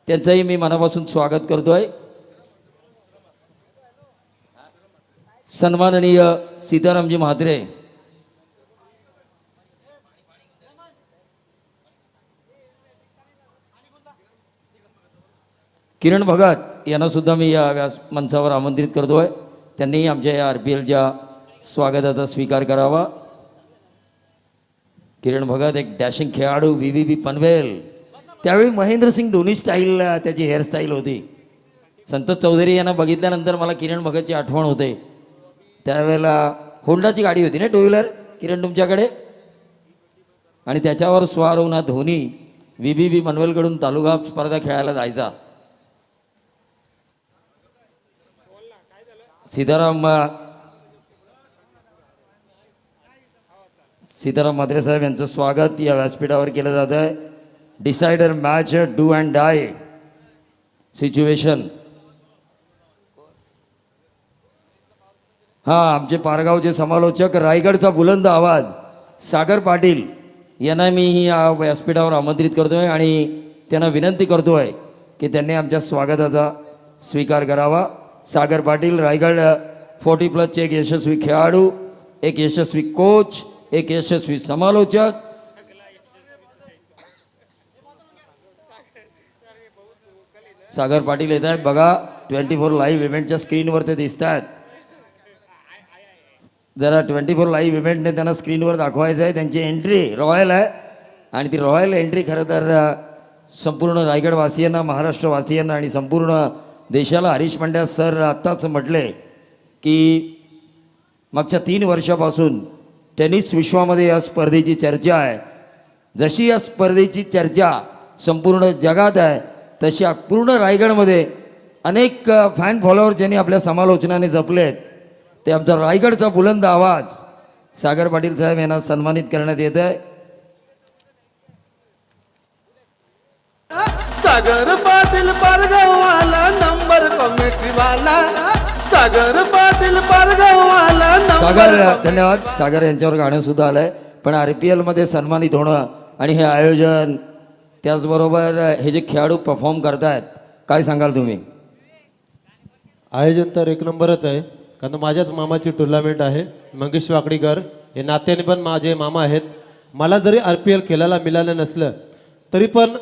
त्यांचंही मी मनापासून स्वागत करतोय। सन्माननीय सीतारामजी म्हात्रे, किरण भगत यांना सुद्धा मी या व्यास मंचावर आमंत्रित करतोय। त्यांनीही आमच्या या RPLच्या स्वागताचा स्वीकार करावा. किरण भगत एक डॅशिंग खेळाडू VVB पनवेल. त्यावेळी महेंद्रसिंग धोनी स्टाईल त्याची हेअरस्टाईल होती. संतोष चौधरी यांना बघितल्यानंतर मला किरण भगतची आठवण होते. त्यावेळेला होंडाची गाडी होती ना, टू व्हीलर किरण तुमच्याकडे, आणि त्याच्यावर स्वार होऊन धोनी VVB पनवेलकडून तालुका स्पर्धा खेळायला जायचा. सीताराम म्हात्रे साहेब यांचं स्वागत या व्यासपीठावर केलं जात आहे. Decider match do and die situation. आमचे पारगावचे समालोचक, रायगडचा बुलंद आवाज सागर पाटील यांना मी या व्यासपीठावर आमंत्रित करतोय आणि त्यांना विनंती करतोय की त्यांनी आमच्या स्वागताचा स्वीकार करावा. सागर पाटील, रायगड 40+ एक यशस्वी खेळाडू, एक यशस्वी कोच, एक यशस्वी समालोचक. सागर पाटील येत आहेत बघा. 24 लाईव्ह इव्हेंटच्या स्क्रीनवर ते दिसत आहेत. जरा 24 लाईव्ह इव्हेंटने त्यांना स्क्रीनवर दाखवायचं आहे. त्यांची एंट्री रॉयल आहे आणि ती रॉयल एंट्री खरं तर संपूर्ण रायगडवासियांना, महाराष्ट्रवासियांना आणि संपूर्ण देशाला. हरीश पांड्या सर आत्ताच म्हटले की मागच्या 3 वर्षापासून टेनिस विश्वामध्ये या स्पर्धेची चर्चा आहे. जशी या स्पर्धेची चर्चा संपूर्ण जगात आहे तशी पूर्ण रायगडमध्ये अनेक फॅन फॉलोअर ज्यांनी आपल्या समालोचनाने जपलेत, ते आमचा रायगडचा बुलंद आवाज सागर पाटील साहेब यांना सन्मानित करण्यात येत आहे. सागर पाटील पारगाववाला नंबर कमिटी वाला. सागर पाटील पारगाववाला सागर, धन्यवाद. सागर यांच्यावर गाणं सुद्धा आलंय. पण RPL मध्ये सन्मानित होणं आणि हे आयोजन, त्याचबरोबर हे जे खेळाडू परफॉर्म करतायत, काय सांगाल तुम्ही? आयोजन तर एक नंबरच आहे, कारण माझ्याच मामाची टुर्नामेंट आहे. मंगेश वाकडीकर हे नात्याने पण माझे मामा आहेत. मला जरी RPL खेळायला मिळालं नसलं तरी पण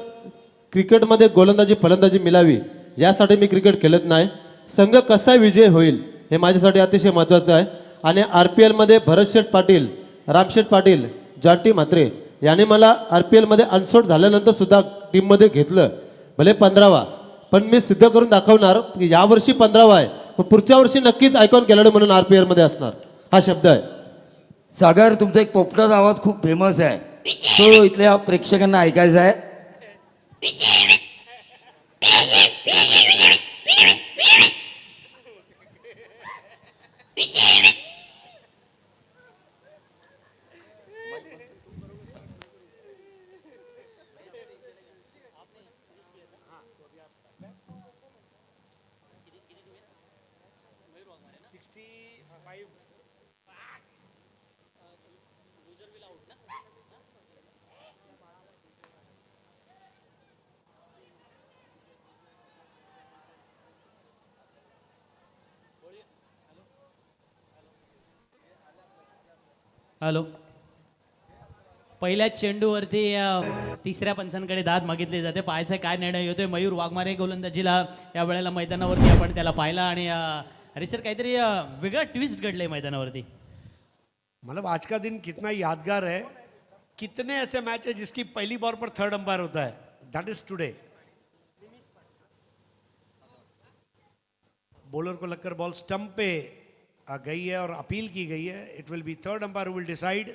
क्रिकेटमध्ये गोलंदाजी फलंदाजी मिळावी यासाठी मी क्रिकेट खेळत नाही. संघ कसा विजय होईल हे माझ्यासाठी अतिशय महत्त्वाचं आहे. आणि RPLमध्ये भरतशेठ पाटील, रामशेठ पाटील, जॉन्टी म्हात्रे यांनी मला RPLमध्ये अनसोड झाल्यानंतर सुद्धा टीममध्ये घेतलं. भले 15वा, पण मी सिद्ध करून दाखवणार की यावर्षी 15वा आहे, पण पुढच्या वर्षी नक्कीच आयकॉन खेळाडू म्हणून RPLमध्ये असणार, हा शब्द आहे. सागर, तुमचा एक पोपटाचा आवाज खूप फेमस आहे, तो इथल्या प्रेक्षकांना ऐकायचा आहे. हॅलो. पहिल्याच चेंडूवरती तिसऱ्या पंचांकडे दाद मागितली जाते. पाहायचं काय निर्णय होतोय. मयूर वाघमारे गोलंदाजीला या वेळेला मैदानावरती आपण त्याला पाहिला आणि अरे सर काहीतरी वेगळं ट्विस्ट घडलंय मैदानावरती. मतलब आज का दिन कितना यादगार है. कितने ऐसे मैच है जिसकी पहली बॉल पर थर्ड अंपायर होता है. That is today. बॉलर को लगकर बॉल स्टंप पे गई है और अपील की गई है. It will be third umpire who will decide.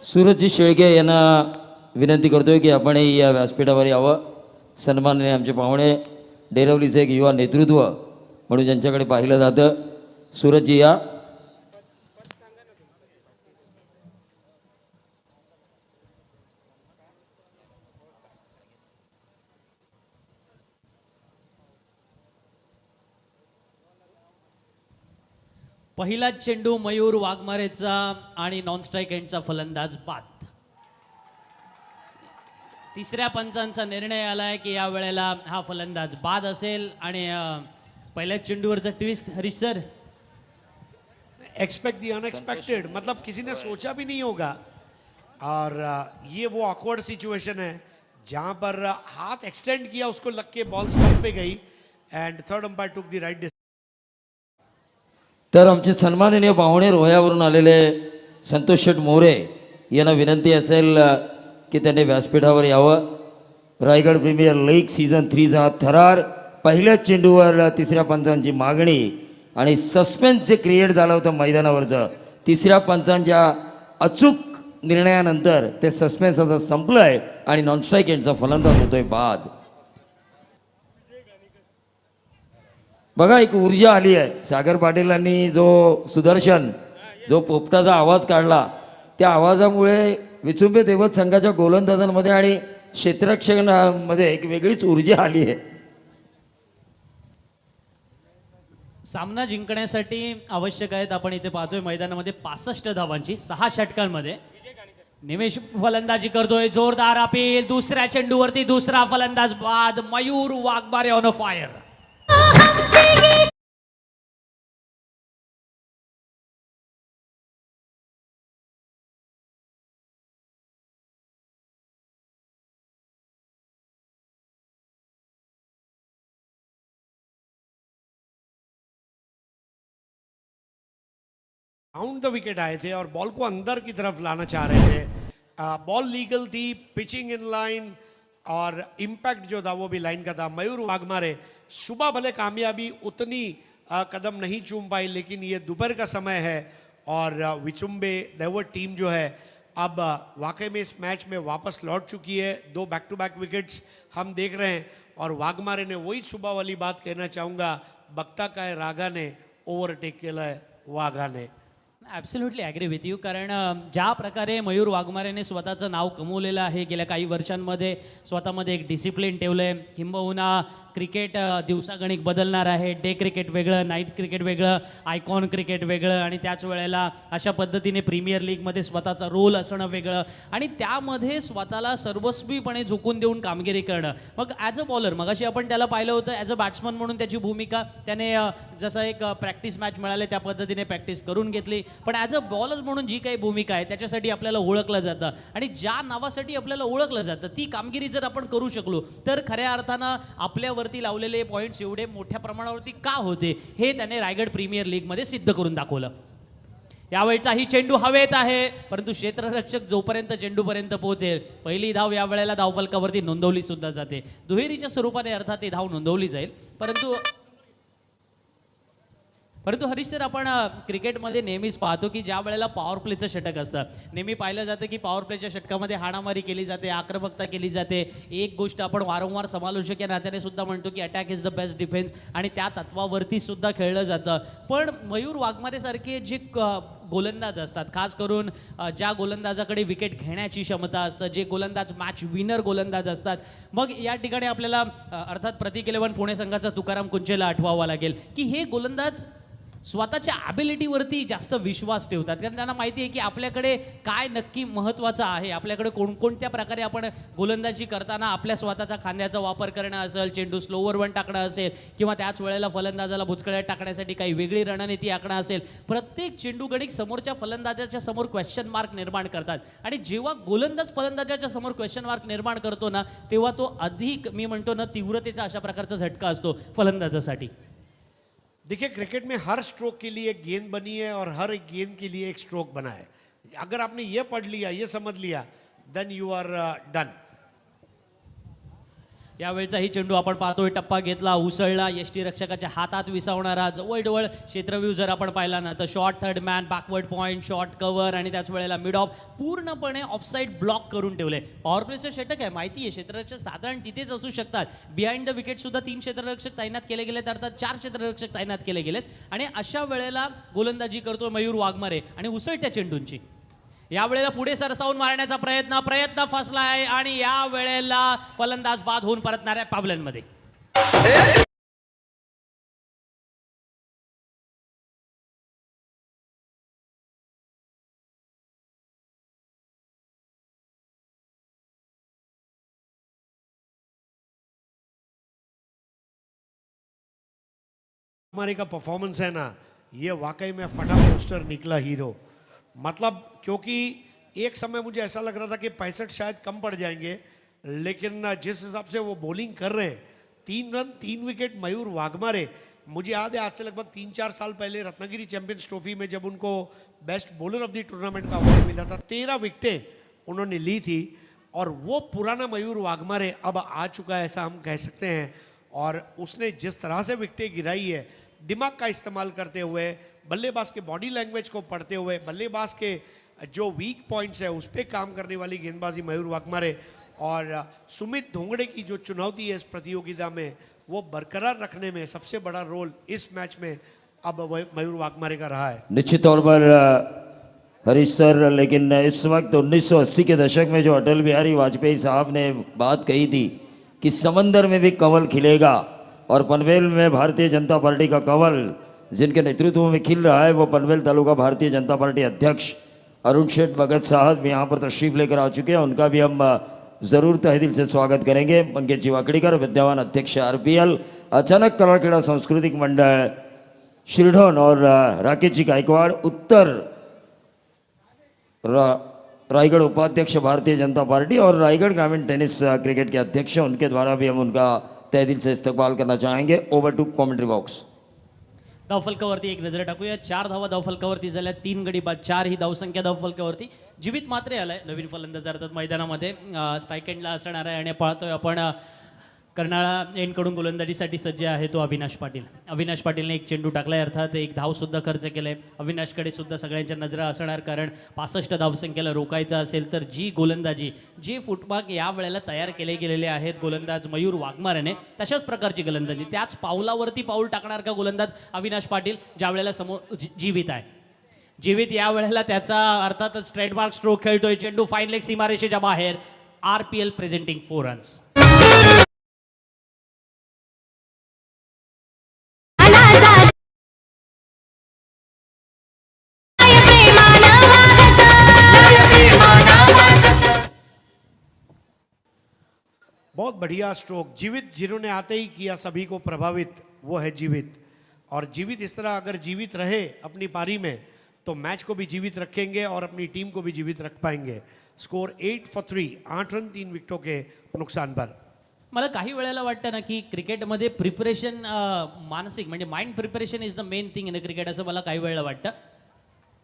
सूरजजी शेळके यांना विनंती करतोय की आपणही या व्यासपीठावर यावं. सन्माननीय आमचे पाहुणे, डेरवलीचं एक युवा नेतृत्व म्हणून ज्यांच्याकडे पाहिलं जातं, सूरजजी या. पहिला चेंडू मयूर वाघमारेचा आणि नॉन स्ट्राईक एंडचा फलंदाज बाद. तिसऱ्या पंचांचा निर्णय आलाय की या वेळेला हा फलंदाज बाद असेल आणि पहिल्या चेंडूवरचा twist Harish sir. Expect the unexpected, मतलब किसी ने सोचा भी नहीं होगा. और ये वो ऑकवर्ड सिचुएशन है जहां पर हाथ एक्सटेंड किया, उसको लग के बॉल स्टंप पे गई and third umpire took the right. तर आमचे सन्माननीय पाहुणे रोह्यावरून आलेले संतोष शेठ मोरे यांना विनंती असेल की त्यांनी व्यासपीठावर यावं. रायगड प्रीमियर लीग सीझन 3चा थरार, पहिल्या चेंडूवर तिसऱ्या पंचांची मागणी आणि सस्पेन्स जे क्रिएट झालं होतं मैदानावरचं, तिसऱ्या पंचांच्या अचूक निर्णयानंतर ते सस्पेन्स आता संपलं आहे आणि नॉन स्ट्राईक एंडचा फलंदाज होतोय बाद. बघा, एक ऊर्जा आली आहे. सागर पाटीलांनी जो सुदर्शन, जो पोपटाचा आवाज काढला, त्या आवाजामुळे विचुंबे देवत संघाच्या गोलंदाजांमध्ये आणि क्षेत्ररक्षणामध्ये एक वेगळीच ऊर्जा आली आहे. सामना जिंकण्यासाठी आवश्यक आहेत, आपण इथे पाहतोय मैदानामध्ये 65 धावांची 6 षटकांमध्ये. निमेश फलंदाजी करतोय, जोरदार अपील. दुसऱ्या चेंडूवरती दुसरा फलंदाज बाद. Mayur Waghmare on a fire. Round the wicket आए थे और बॉल को अंदर की तरफ लाना चाह रहे थे. बॉल लीगल थी, पिचिंग इन लाइन और इम्पैक्ट जो था वो भी लाइन का था. मयूर वाघमारे सुबह भले कामयाबी उतनी कदम नहीं चूम पाई, लेकिन ये दोपहर का समय है और विचुंबे देवट टीम जो है अब वाकई में इस मैच में वापस लौट चुकी है. 2 बैक टू बैक विकेट्स हम देख रहे हैं और वाघमारे ने वही सुबह वाली बात कहना चाहूँगा, बघता काय रागाने ओव्हरटेक केलं आहे वाघाने. Absolutely agree with you. कारण ज्या प्रकारे मयूर वाघमारेने स्वतःचं नाव कमवलेलं आहे गेल्या काही वर्षांमध्ये, स्वतःमध्ये एक डिसिप्लिन ठेवलं आहे. किंबहुना क्रिकेट दिवसागणिक बदलणार आहे. डे क्रिकेट वेगळं, नाईट क्रिकेट वेगळं, आयकॉन क्रिकेट वेगळं आणि त्याच वेळेला अशा पद्धतीने प्रीमियर लीगमध्ये स्वतःचा रोल असणं वेगळं आणि त्यामध्ये स्वतःला सर्वस्वीपणे झुकून देऊन कामगिरी करणं. मग ॲज अ बॉलर मगाशी आपण त्याला पाहिलं होतं, ॲज अ बॅट्समन म्हणून त्याची भूमिका त्याने जसं एक प्रॅक्टिस मॅच मिळाले त्या पद्धतीने प्रॅक्टिस करून घेतली. पण ॲज अ बॉलर म्हणून जी काही भूमिका आहे त्याच्यासाठी आपल्याला ओळखलं जातं आणि ज्या नावासाठी आपल्याला ओळखलं जातं ती कामगिरी जर आपण करू शकलो तर खऱ्या अर्थानं आपल्यावरती लावलेले पॉईंट्स एवढे मोठ्या प्रमाणावरती का होते हे त्याने रायगड प्रीमियर लीगमध्ये सिद्ध करून दाखवलं. यावेळचा ही चेंडू हवेत आहे, परंतु क्षेत्ररक्षक जोपर्यंत चेंडूपर्यंत पोहोचेल पहिली धाव या वेळेला धावफलकावरती नोंदवली सुद्धा जाते. दुहेरीच्या स्वरूपाने अर्थात ती धाव नोंदवली जाईल. परंतु हरीश सर, आपण क्रिकेटमध्ये नेहमीच पाहतो की ज्या वेळेला पॉवर प्लेचं षटक असतं नेहमी पाहिलं जातं की पॉवर प्लेच्या षटकामध्ये हाणामारी केली जाते, आक्रमकता केली जाते. एक गोष्ट आपण वारंवार समालोचक या नात्याने सुद्धा म्हणतो की attack is the best defence आणि त्या तत्वावरती सुद्धा खेळलं जातं. पण मयूर वाघमारेसारखे जे गोलंदाज असतात, खास करून ज्या गोलंदाजाकडे विकेट घेण्याची क्षमता असतं, जे गोलंदाज मॅच विनर गोलंदाज असतात, मग या ठिकाणी आपल्याला अर्थात प्रतीक 11 पुणे संघाचा तुकाराम कुंचेला आठवावा लागेल की हे गोलंदाज स्वतःच्या ॲबिलिटीवरती जास्त विश्वास ठेवतात, कारण त्यांना माहिती आहे की आपल्याकडे काय नक्की महत्त्वाचं आहे, आपल्याकडे कोणकोणत्या प्रकारे आपण गोलंदाजी करताना आपल्या स्वतःचा खांद्याचा वापर करणं असेल, चेंडू स्लोवर वन टाकणं असेल किंवा त्याच वेळेला फलंदाजाला बुचकळ्यात टाकण्यासाठी काही वेगळी रणनीती आखणं असेल. प्रत्येक चेंडू गणिक समोरच्या फलंदाजाच्या समोर क्वेश्चन मार्क निर्माण करतात आणि जेव्हा गोलंदाज फलंदाजाच्या समोर क्वेश्चन मार्क निर्माण करतो ना, तेव्हा तो अधिक मी म्हणतो ना तीव्रतेचा अशा प्रकारचा झटका असतो फलंदाजासाठी. देखिए क्रिकेट में हर स्ट्रोक के लिए एक गेंद बनी है और हर एक गेंद के लिए एक स्ट्रोक बना है. अगर आपने ये पढ़ लिया, ये समझ लिया, देन यू आर डन. यावेळचाही चेंडू आपण पाहतोय, टप्पा घेतला, उसळला, यष्टीरक्षकाच्या हातात विसावणारा जवळजवळ क्षेत्रव्यूह जर आपण पाहिला ना, तर short third man, backward point, short cover आणि त्याच वेळेला मिड ऑफ पूर्णपणे ऑफसाईड ब्लॉक करून ठेवले. पॉवर प्लेचं षटक आहे, माहिती आहे क्षेत्ररक्षक साधारण तिथेच असू शकतात. बिहाइंड द विकेट सुद्धा 3 क्षेत्ररक्षक तैनात केले गेलेत, अर्थात 4 क्षेत्ररक्षक तैनात केले गेलेत आणि अशा वेळेला गोलंदाजी करतो मयूर वाघमारे आणि उसळत्या चेंडूंची. यावेळेला पुढे सरसावून मारण्याचा प्रयत्न फसलाय आणि या वेळेला फलंदाज बाद होऊन परतणाऱ्या पावलांमध्ये. हमारे का परफॉर्मेंस है ना, ये वाकई में फटा पोस्टर निकला हीरो. मतलब क्योंकि एक समय मुझे ऐसा लग रहा था कि 65 शायद कम पड़ जाएंगे, लेकिन जिस हिसाब से वो बॉलिंग कर रहे हैं, 3 रन 3 विकेट मयूर वाघमारे. मुझे याद है आज से लगभग 3-4 साल पहले रत्नागिरी चैंपियंस ट्रॉफी में जब उनको best bowler of the tournament का अवार्ड मिला था, 13 विकेटें उन्होंने ली थी और वो पुराना मयूर वाघमारे अब आ चुका है, ऐसा हम कह सकते हैं. और उसने जिस तरह से विकेटें गिराई है, दिमाग का इस्तेमाल करते हुए, बल्लेबाज के बॉडी लैंग्वेज को पढ़ते हुए, बल्लेबाज के जो वीक पॉइंट्स है उस पर काम करने वाली गेंदबाजी मयूर वाघमारे. और सुमित धोंगड़े की जो चुनौती है इस प्रतियोगिता में, वो बरकरार रखने में सबसे बड़ा रोल इस मैच में अब मयूर वाघमारे का रहा है. निश्चित तौर पर हरीश सर, लेकिन इस वक्त 1980 के दशक में जो अटल बिहारी वाजपेयी साहब ने बात कही थी कि समंदर में भी कंवल खिलेगा, और पनवेल में भारतीय जनता पार्टी का कंवल जिनके नेतृत्व में खिल रहा है, वो पनवेल तालुका भारतीय जनता पार्टी अध्यक्ष अरुण शेठ भगत साहब यहाँ पर तशरीफ लेकर आ चुके हैं. उनका भी हम ज़रूर तहे दिल से स्वागत करेंगे. मंगेश जी वाकड़ीकर, विद्यमान अध्यक्ष RPL, अचानक कला क्रीडा सांस्कृतिक मंडळ शिरढोण, और राकेश जी गायकवाड़, उत्तर रायगढ़ उपाध्यक्ष भारतीय जनता पार्टी और रायगढ़ ग्रामीण टेनिस क्रिकेट के अध्यक्ष, उनके द्वारा भी हम उनका तहे दिल से इस्तकबाल करना चाहेंगे. Over to commentary box. धावफलकावरती एक नजर टाकूया. 4 धावा धावफलकावरती झाल्या, 3 गडी बाद, 4 ही धावसंख्या धावफलकावरती. जीवित मात्रे आलाय नवीन फलंदाज अर्थात मैदानामध्ये, स्ट्राईक एंडला असणार आहे आणि पाहतोय आपण कर्नाळा एंडकडून गोलंदाजीसाठी सज्ज आहे तो अविनाश पाटील. अविनाश पाटीलने एक चेंडू टाकलाय, अर्थात एक धावसुद्धा खर्च केलाय. अविनाशकडे सुद्धा सगळ्यांच्या नजरा असणार, कारण 65 धावसंख्येला रोखायचं असेल तर जी गोलंदाजी, जे फुटमार्क या वेळेला तयार केले गेलेले आहेत गोलंदाज मयूर वाघमारेने, तशाच प्रकारची गोलंदाजी, त्याच पाऊलावरती पाऊल टाकणार का गोलंदाज अविनाश पाटील, ज्या वेळेला समोर जीवित आहे. जीवित या वेळेला त्याचा अर्थातच ट्रेडमार्क स्ट्रोक खेळतोय. चेंडू फाईन लेग सीमारेषेच्या बाहेर. RPL presenting 4 runs. बहुत बढ़िया स्ट्रोक. जीवित जिन्होंने आते ही किया सभी को प्रभावित, वो है जीवित. और जीवित इस तरह अगर जीवित रहे अपनी पारी में तो मैच को भी जीवित रखेंगे और अपनी टीम को भी जीवित रख पाएंगे. स्कोर 8 for 3, 8 रन 3 विकेटों के नुकसान पर. मला काही वेळेला वाटतं ना की क्रिकेटमध्ये प्रिपरेशन, मानसिक म्हणजे mind preparation is the main thing in cricket, असं मला काही वेळेला वाटतं.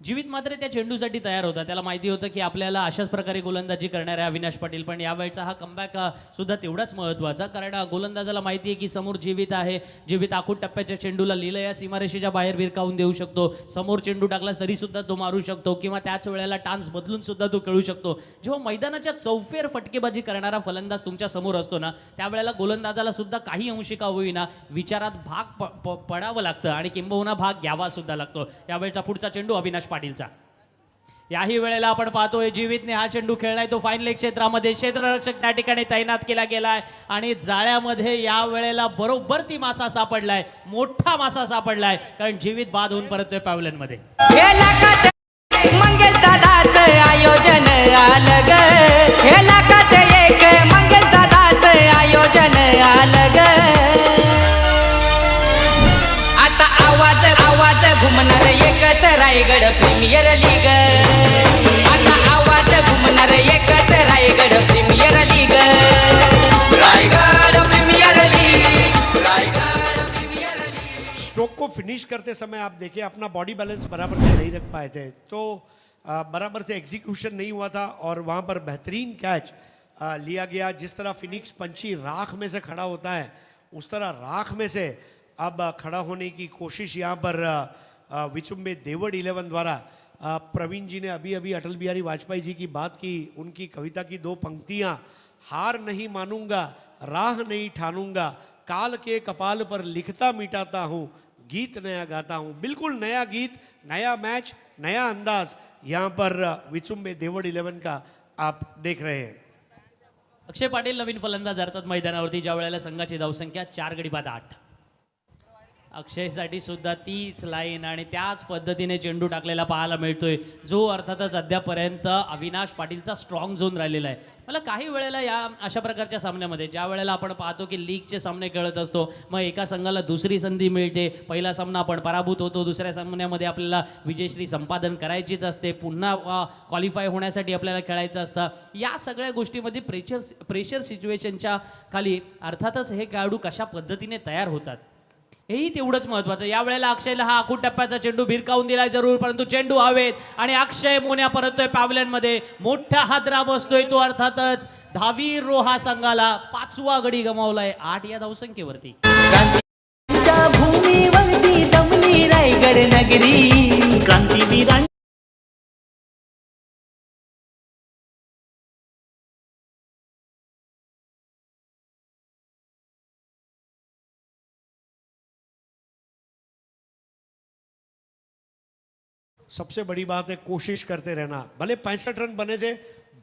जीवित मात्र त्या चेंडूसाठी तयार होता. त्याला माहिती होतं की आपल्याला अशाच प्रकारे गोलंदाजी करणार आहे अविनाश पाटील. पण यावेळचा हा कमबॅक सुद्धा तेवढाच महत्त्वाचा, कारण गोलंदाजाला माहिती आहे की समोर जीवित आहे. जीवित आखूट टप्प्याच्या चेंडूला लिहिलं या सीमारेषेच्या बाहेर भिरकावून देऊ शकतो. समोर चेंडू टाकला तरी सुद्धा तो मारू शकतो किंवा त्याच वेळेला टान्स बदलून सुद्धा तो खेळू शकतो. जेव्हा मैदानाच्या चौफेर फटकेबाजी करणारा फलंदाज तुमच्या समोर असतो ना, त्यावेळेला गोलंदाजाला सुद्धा काही अंशी का होईना विचारात भाग पडावं लागतं आणि किंबहुना भाग घ्यावा सुद्धा लागतो. यावेळचा पुढचा चेंडू अविनाश पाटीलचा. याही वेळेला आपण पाहतोय जीवितने हा चेंडू खेळलाय तो फाईन लेग क्षेत्रामध्ये, क्षेत्ररक्षक त्या ठिकाणी तैनात केला गेलाय आणि जाळ्यामध्ये या वेळेला बरोबर ती मासा सापडलाय, मोठा मासा सापडलाय, कारण जीवित बाद होऊन परततोय पॅव्हलियन मध्ये. मंगेश दादाचं आयोजन आलं ग, हे लाखात एक मंगेश दादाचं आयोजन आलं ग. आता आवाज आवाज घुमणार एकच रायगड प्रीमियर लीग, आता आवाज घुमणार एकच Raigad premier league, Raigad premier league, Raigad premier league. Stroke को फिनिश करते समय आप देखिए अपना बॉडी बैलेंस बराबर से नहीं रख पाए थे, तो बराबर से एग्जीक्यूशन नहीं हुआ था और वहाँ पर बेहतरीन कैच लिया गया. जिस तरह फिनिक्स पंछी राख में से खड़ा होता है उस तरह राख में से अब खड़ा होने की कोशिश यहाँ पर विचुम्बे देवड़ 11 द्वारा. प्रवीण जी ने अभी अभी अटल बिहारी वाजपेयी जी की बात की, उनकी कविता की 2 पंक्तियाँ, हार नहीं मानूंगा राह नहीं ठानूंगा, काल के कपाल पर लिखता मिटाता हूँ, गीत नया गाता हूँ. बिल्कुल नया गीत, नया मैच, नया अंदाज यहाँ पर विचुम्बे देवड़ 11 का आप देख रहे हैं. अक्षय पाटील नवीन फलंदाज अर्थात मैदानावरती, ज्या वेळेला संघाची धावसंख्या 4 गडी बाद 8. अक्षयसाठी सुद्धा तीच लाईन आणि त्याच पद्धतीने चेंडू टाकलेला पाहायला मिळतोय, जो अर्थातच अद्यापर्यंत अविनाश पाटीलचा स्ट्रॉंग झोन राहिलेला आहे. मला काही वेळेला या अशा प्रकारच्या सामन्यामध्ये, ज्या वेळेला आपण पाहतो की लीगचे सामने खेळत असतो, मग एका संघाला दुसरी संधी मिळते, पहिला सामना आपण पराभूत होतो, दुसऱ्या सामन्यामध्ये आपल्याला विजयश्री संपादन करायचीच असते, पुन्हा क्वालिफाय होण्यासाठी आपल्याला खेळायचं असतं. या सगळ्या गोष्टीमध्ये प्रेशर सिच्युएशनच्या खाली अर्थातच हे खेळाडू कशा पद्धतीने तयार होतात हेही तेवढंच महत्त्वाचं. या वेळेला अक्षयला हा आखूड टप्प्याचा चेंडू भिरकावून दिलाय जरूर, परंतु चेंडू हवेत आणि अक्षय मोन्या परततोय पॅव्हलियनमध्ये. मोठा हादरा बसतोय तो अर्थातच धावीर रोहा संघाला 5वा गडी गमावलाय 8 या धावसंख्येवरती. भूमीवरती जमली रायगड नगरी, क्रांतीवीरांची सबसे बड़ी बात है कोशिश करते रहना. भले 65 रन बने थे,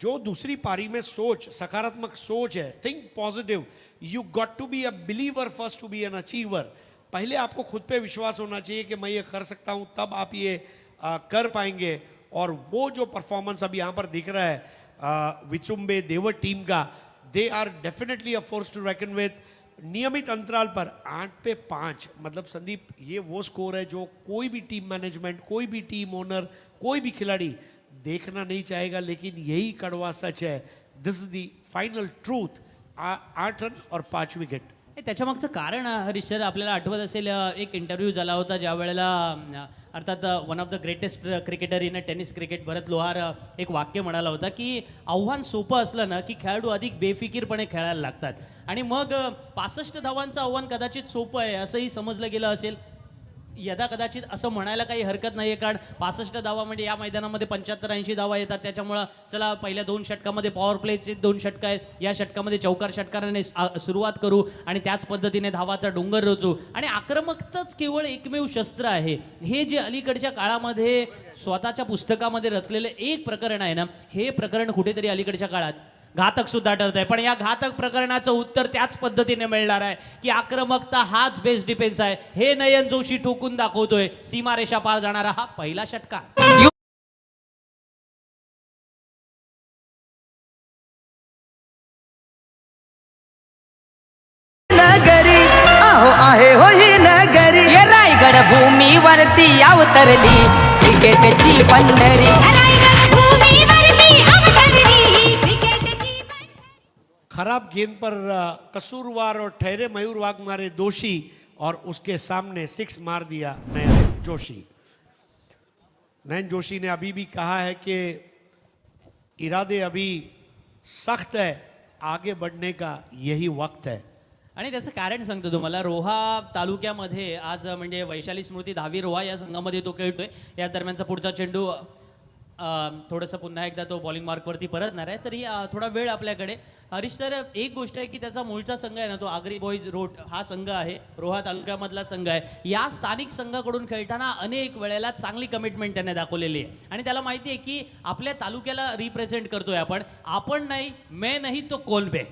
जो दूसरी पारी में सोच, सकारात्मक सोच है, think positive. You got to be a believer first to be an achiever. पहले आपको खुद पे विश्वास होना चाहिए कि मैं ये कर सकता हूँ, तब आप ये कर पाएंगे. और वो जो परफॉर्मेंस अभी यहाँ पर दिख रहा है विचुम्बे देवड़ टीम का, they are definitely a force to reckon with. नियमित अंतराल पर 8 पे 5, मतलब संदीप ये वो स्कोर है जो कोई भी टीम मैनेजमेंट, कोई भी टीम ओनर, कोई भी खिलाड़ी देखना नहीं चाहेगा, लेकिन यही कड़वा सच है. This is the final truth. 8 run और 5 विकेट. त्याच्यामागचं कारण हरीश सर, आपल्याला आठवत असेल एक इंटरव्ह्यू झाला होता ज्या वेळेला अर्थात one of the greatest cricketer in tennis cricket Bharat लोहार एक वाक्य म्हणाला होता की आव्हान सोपं असलं ना की खेळाडू अधिक बेफिकीरपणे खेळायला लागतात, आणि मग 65 धावांचं आव्हान कदाचित सोपं आहे असंही समजलं गेलं असेल. यदा कदाचित असं म्हणायला काही हरकत नाही आहे, कारण 65 धावा म्हणजे या मैदानामध्ये 75-80 धावा येतात. त्याच्यामुळं चला पहिल्या 2 षटकामध्ये पॉवर प्लेचे 2 षटकं आहेत, या षटकामध्ये चौकार षटकाराने सुरुवात करू आणि त्याच पद्धतीने धावाचा डोंगर रचू. आणि आक्रमकताच केवळ एकमेव शस्त्र आहे, हे जे अलीकडच्या काळामध्ये स्वतःच्या पुस्तकामध्ये रचलेलं एक प्रकरण आहे ना, हे प्रकरण कुठेतरी अलीकडच्या काळात घातक सुद्धा ठरत आहे. पण या घातक प्रकरणाचं उत्तर त्याच पद्धतीने मिळणार आहे की आक्रमकता हाच बेस्ट डिफेन्स आहे. हे नयन जोशी ठोकून दाखवतोय सीमारेषा पार जाणारा हा पहिला षटकार. नगरी आहो आहे हो ही नगरी, रायगड भूमीवरती अवतरली क्रिकेटची पंढरी, रायगड भूमीवरती अवतरली क्रिकेटची. खराब गेंद पर कसूरवार और ठहरे मयूर वाघमारे दोषी, और उसके सामने 6 मार दिया नयन जोशी. नयन जोशी ने अभी भी कहा है कि इरादे अभी सख्त है, आगे बढ़ने का यही वक्त है. आणि त्याचं कारण सांगतो तुम्हाला, रोहा तालुक्यामध्ये आज म्हणजे वैशाली स्मृती धावी रोहा या संघामध्ये तो खेळतोय. या दरम्यानचा पुढचा चेंडू थोडंसं पुन्हा एकदा तो बॉलिंग मार्कवरती परतणार आहे. तरी थोडा वेळ आपल्याकडे. हरीश सर, एक गोष्ट आहे की त्याचा मूळचा संघ आहे ना, तो आगरी बॉईज रोड हा संघ आहे, रोहा तालुक्यामधला संघ आहे. या स्थानिक संघाकडून खेळताना अनेक वेळेला चांगली कमिटमेंट त्याने दाखवलेली आहे आणि त्याला माहिती आहे की आपल्या तालुक्याला रिप्रेझेंट करतोय आपण नाही, मैं नाही तो कोण बे,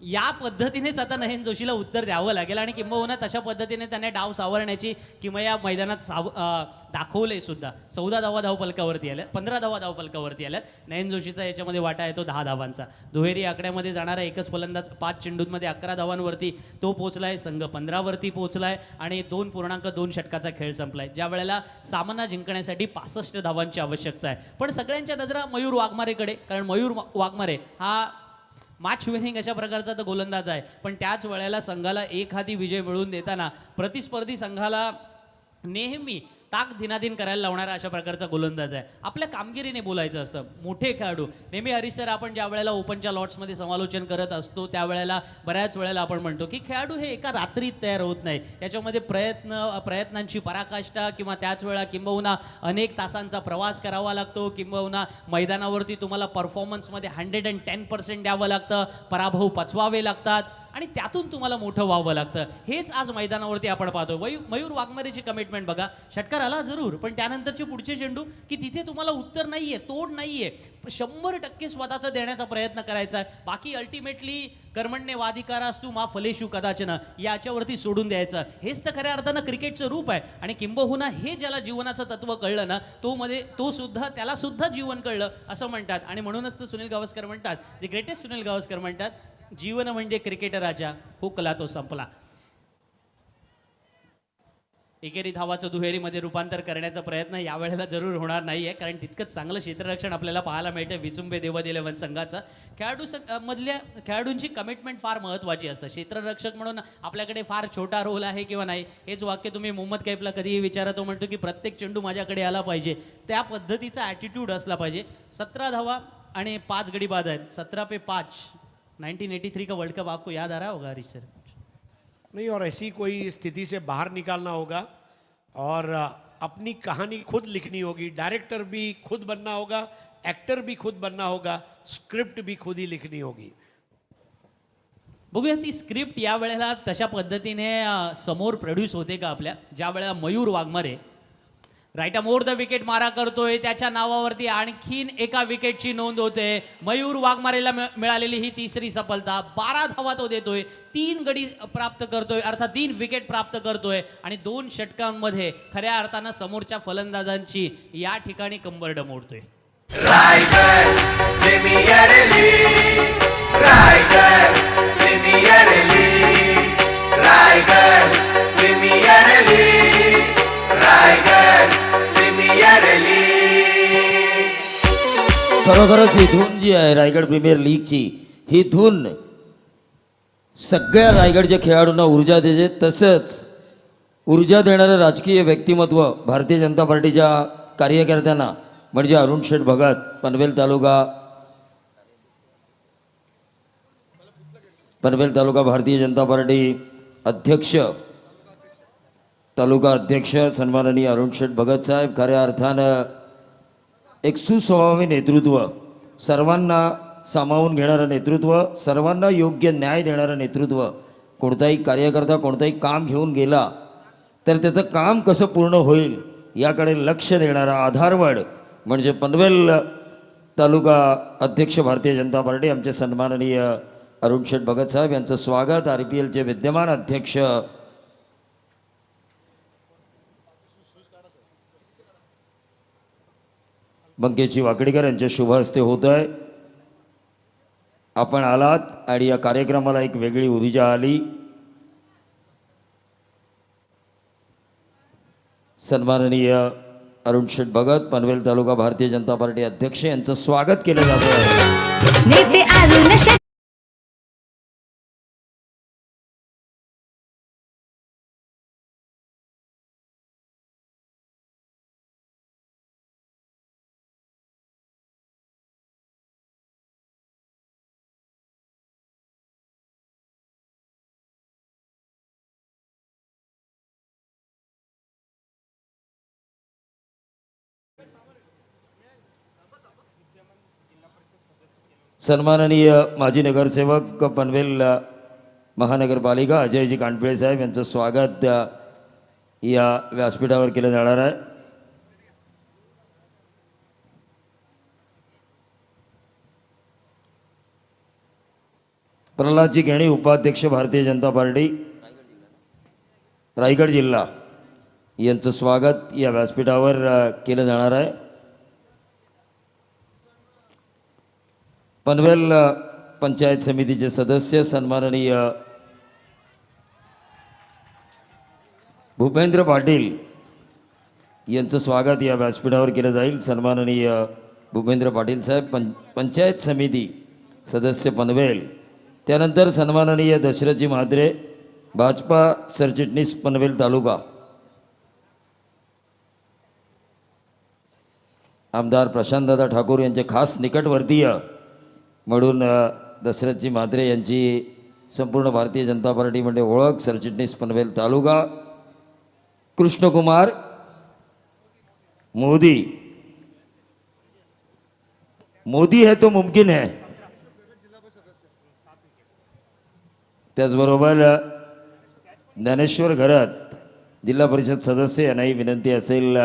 या पद्धतीनेच आता नयन जोशीला उत्तर द्यावं लागेल आणि किंबहुना तशा पद्धतीने त्याने डाव सावरण्याची किंवा या मैदानात दाखवले सुद्धा. 14 धावा धावफलकावरती आल्या, 15 धावा धावफलकावरती आल्यात. नयन जोशीचा याच्यामध्ये वाटा येतो 10 धावांचा. दुहेरी आकड्यामध्ये जाणारा एकच फलंदाज 5 चेंडूंमध्ये 11 धावांवरती तो पोहोचलाय. संघ 15 वरती पोहोचलाय आणि 2.2 षटकाचा खेळ संपलाय. ज्या वेळेला सामना जिंकण्यासाठी 65 धावांची आवश्यकता आहे. पण सगळ्यांच्या नजरा मयूर वाघमारेकडे, कारण मयूर वाघमारे हा मॅच विनिंग अशा प्रकारचा तर गोलंदाज आहे, पण त्याच वेळेला संघाला एखादी विजय मिळवून देताना प्रतिस्पर्धी संघाला नेहमी ताक दिनादिन करायला लावणारा अशा प्रकारचा गोलंदाज आहे. आपल्या कामगिरीने बोलायचं असतं. मोठे खेळाडू नेहमी हरीश सर, आपण ज्या वेळेला ओपनच्या लॉट्समध्ये समालोचन करत असतो त्यावेळेला बऱ्याच वेळेला आपण म्हणतो की खेळाडू हे एका रात्रीत तयार होत नाही. याच्यामध्ये प्रयत्नांची पराकाष्ठा किंवा त्याच वेळा किंबहुना अनेक तासांचा प्रवास करावा लागतो, किंबहुना मैदानावरती तुम्हाला परफॉर्मन्समध्ये 110% द्यावं लागतं, पराभव पचवावे लागतात आणि त्यातून तुम्हाला मोठं व्हावं लागतं. हेच आज मैदानावरती आपण पाहतो. मयूर वाघमारेची कमिटमेंट बघा. षटकार आला जरूर, पण त्यानंतरचे पुढचे चेंडू की तिथे तुम्हाला उत्तर नाहीये, तोड नाहीये, 100% स्वतःचा देण्याचा प्रयत्न करायचा आहे. बाकी अल्टिमेटली कर्मण्ये वाधिकारास्तु मा फलेषु कदाचन याच्यावरती सोडून द्यायचं. हेच तर खऱ्या अर्थानं क्रिकेटचं रूप आहे. आणि किंबहुना हे ज्याला जीवनाचं तत्व कळलं ना, त्याला सुद्धा जीवन कळलं असं म्हणतात. आणि म्हणूनच तर सुनील गावस्कर म्हणतात, द ग्रेटेस्ट सुनील गावस्कर म्हणतात, जीवन म्हणजे क्रिकेटराच्या, हुकला तो संपला. एकेरी धावाचं दुहेरीमध्ये रूपांतर करण्याचा प्रयत्न यावेळेला जरूर होणार नाहीये, कारण तितकंच चांगलं क्षेत्ररक्षण आपल्याला पाहायला मिळतं विचुंबे देवद 11 संघाचं. मधल्या खेळाडूंची कमिटमेंट फार महत्त्वाची असतं. क्षेत्ररक्षक म्हणून आपल्याकडे फार छोटा रोल आहे किंवा नाही, हेच वाक्य तुम्ही मोहम्मद कैफला कधीही विचारा, तो म्हणतो की प्रत्येक चेंडू माझ्याकडे आला पाहिजे. त्या पद्धतीचा ॲटिट्यूड असला पाहिजे. 17 धावा आणि 5 गडी बाद आहेत. 17/5 1983 का वर्ल्ड कप आपको याद आ रहा होगा हरीश सर? नहीं, और ऐसी कोई स्थिति से बाहर निकालना होगा और अपनी कहानी खुद लिखनी होगी. डायरेक्टर भी खुद बनना होगा, एक्टर भी खुद बनना होगा, स्क्रिप्ट भी खुद ही लिखनी होगी. बघूया ती स्क्रिप्ट या वेळेला तशा पद्धतीने समोर प्रोड्यूस होते का आपल्या. ज्या वेळेला Mayur Waghmare right more the wicket मारा करतोय, त्याच्या नावावरती आणखीन एका विकेटची नोंद होते. मयूर वाघमारेला मिळालेली ही तिसरी सफलता. 12 धावा तो देतोय, 3 गडी प्राप्त करतोय, अर्थात 3 विकेट प्राप्त करतोय आणि 2 षटकांमध्ये खऱ्या अर्थानं समोरच्या फलंदाजांची या ठिकाणी कंबरड मोडतोय. Raigad premier league, Raigad premier league, Raigad premier league, Raigad premier league. खरोखरच ही धून जी आहे रायगड प्रीमियर लीगची, ही धून सगळ्या रायगडच्या खेळाडूंना ऊर्जा देते. तसंच ऊर्जा देणारं राजकीय व्यक्तिमत्व भारतीय जनता पार्टीच्या कार्यकर्त्यांना म्हणजे अरुण शेठ भगत, पनवेल तालुका भारतीय जनता पार्टी अध्यक्ष, तालुका अध्यक्ष सन्माननीय अरुण शेठ भगत साहेब, खऱ्या अर्थानं एक सुस्वभावी नेतृत्व, सर्वांना सामावून घेणारं नेतृत्व, सर्वांना योग्य न्याय देणारं नेतृत्व. कोणताही कार्यकर्ता कोणताही काम घेऊन गेला तर त्याचं काम कसं पूर्ण होईल याकडे लक्ष देणारा आधारवड म्हणजे पनवेल तालुका अध्यक्ष भारतीय जनता पार्टी आमचे सन्माननीय अरुण शेठ भगत साहेब यांचं स्वागत. RPLचे विद्यमान अध्यक्ष बंकेची वाकडीकर यांच्या शुभ हस्ते होत आहे. आपण आलात आणि या कार्यक्रमाला एक वेगळी ऊर्जा आली. सन्माननीय अरुण शेठ भगत, पनवेल तालुका भारतीय जनता पार्टी अध्यक्ष यांचं स्वागत केलं जातं. नेते अरुण शेठ सन्माननीय माजी नगरसेवक पनवेल महानगरपालिका अजयजी कांडपिळे साहेब यांचं स्वागत या व्यासपीठावर केलं जाणार आहे. प्रल्हादजी घेणी उपाध्यक्ष भारतीय जनता पार्टी रायगड जिल्हा यांचं स्वागत या व्यासपीठावर केलं जाणार आहे. पनवेल पंचायत समितीचे सदस्य सन्माननीय भूपेंद्र पाटील यांचं स्वागत या व्यासपीठावर केलं जाईल. सन्माननीय भूपेंद्र पाटील साहेब पंचायत समिती सदस्य पनवेल. त्यानंतर सन्माननीय दशरथजी म्हात्रे भाजपा सरचिटणीस पनवेल तालुका. आमदार प्रशांतदादा ठाकूर यांचे खास निकटवर्तीय म्हणून दशरथजी म्हात्रे यांची संपूर्ण भारतीय जनता पार्टीमध्ये ओळख. सरचिटणीस पनवेल तालुका कृष्णकुमार मोदी. मोदी है तो मुमकिन है. त्याचबरोबर ज्ञानेश्वर घरत जिल्हा परिषद सदस्य यांनाही विनंती असेल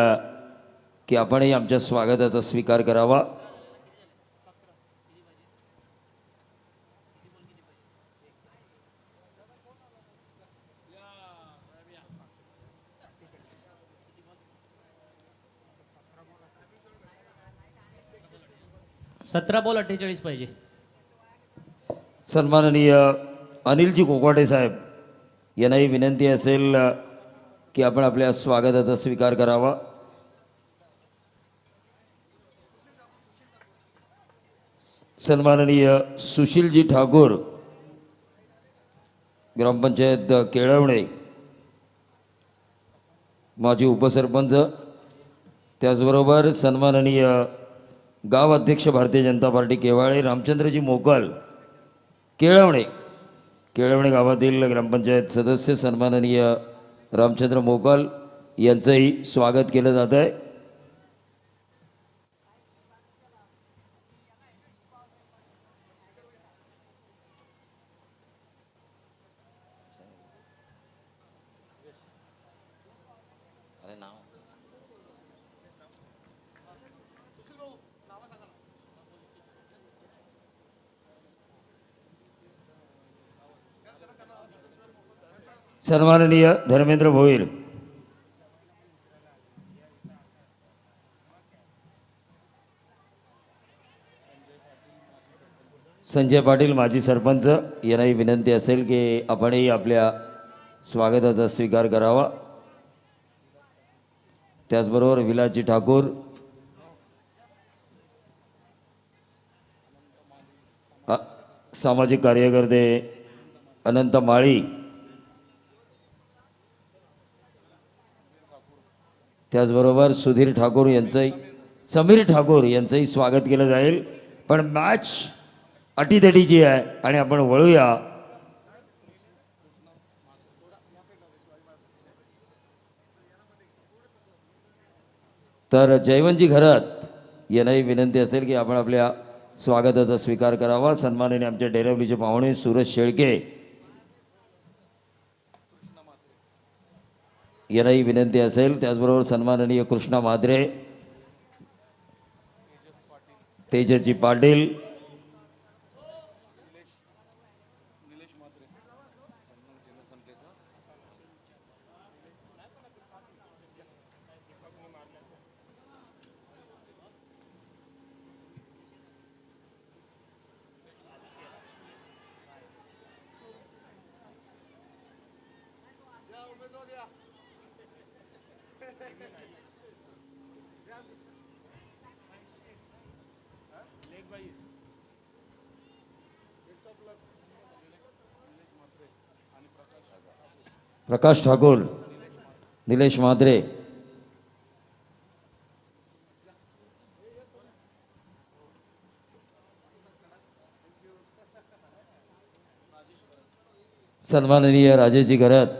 की आपणही आमच्या स्वागताचा स्वीकार करावा. सतरा बॉल 48 पाहिजे. सन्माननीय अनिलजी कोकाटे साहेब यांनाही विनंती असेल की आपण आपल्या स्वागताचा स्वीकार करावा. सन्माननीय सुशीलजी ठाकूर ग्रामपंचायत केळवणे माजी उपसरपंच. त्याचबरोबर सन्माननीय गाव अध्यक्ष भारतीय जनता पार्टी केवाळे रामचंद्रजी मोकल केळवणे गावातील ग्रामपंचायत सदस्य सन्माननीय रामचंद्र मोकल यांचंही स्वागत केलं जात आहे. सन्माननीय धर्मेंद्र भोईर. संजय पाटील माजी सरपंच यांनाही विनंती असेल की आपणही आपल्या स्वागताचा स्वीकार करावा. त्याचबरोबर विलासजी ठाकूर सामाजिक कार्यकर्ते अनंत माळी. त्याचबरोबर सुधीर ठाकूर यांचंही समीर ठाकूर यांचंही स्वागत केलं जाईल. पण मॅच अटीतटीची आहे आणि आपण वळूया तर जयवंतजी घरत यांनाही विनंती असेल की आपण आपल्या स्वागताचा स्वीकार करावा. सन्माननीय आमचे डेरवलीचे पाहुणे सूरज शेळके यांनाही विनंती असेल. त्याचबरोबर सन्माननीय कृष्णा म्हात्रे तेजसजी पाटील प्रकाश ठाकूर निलेश म्हात्रे सन्माननीय राजेशजी घरत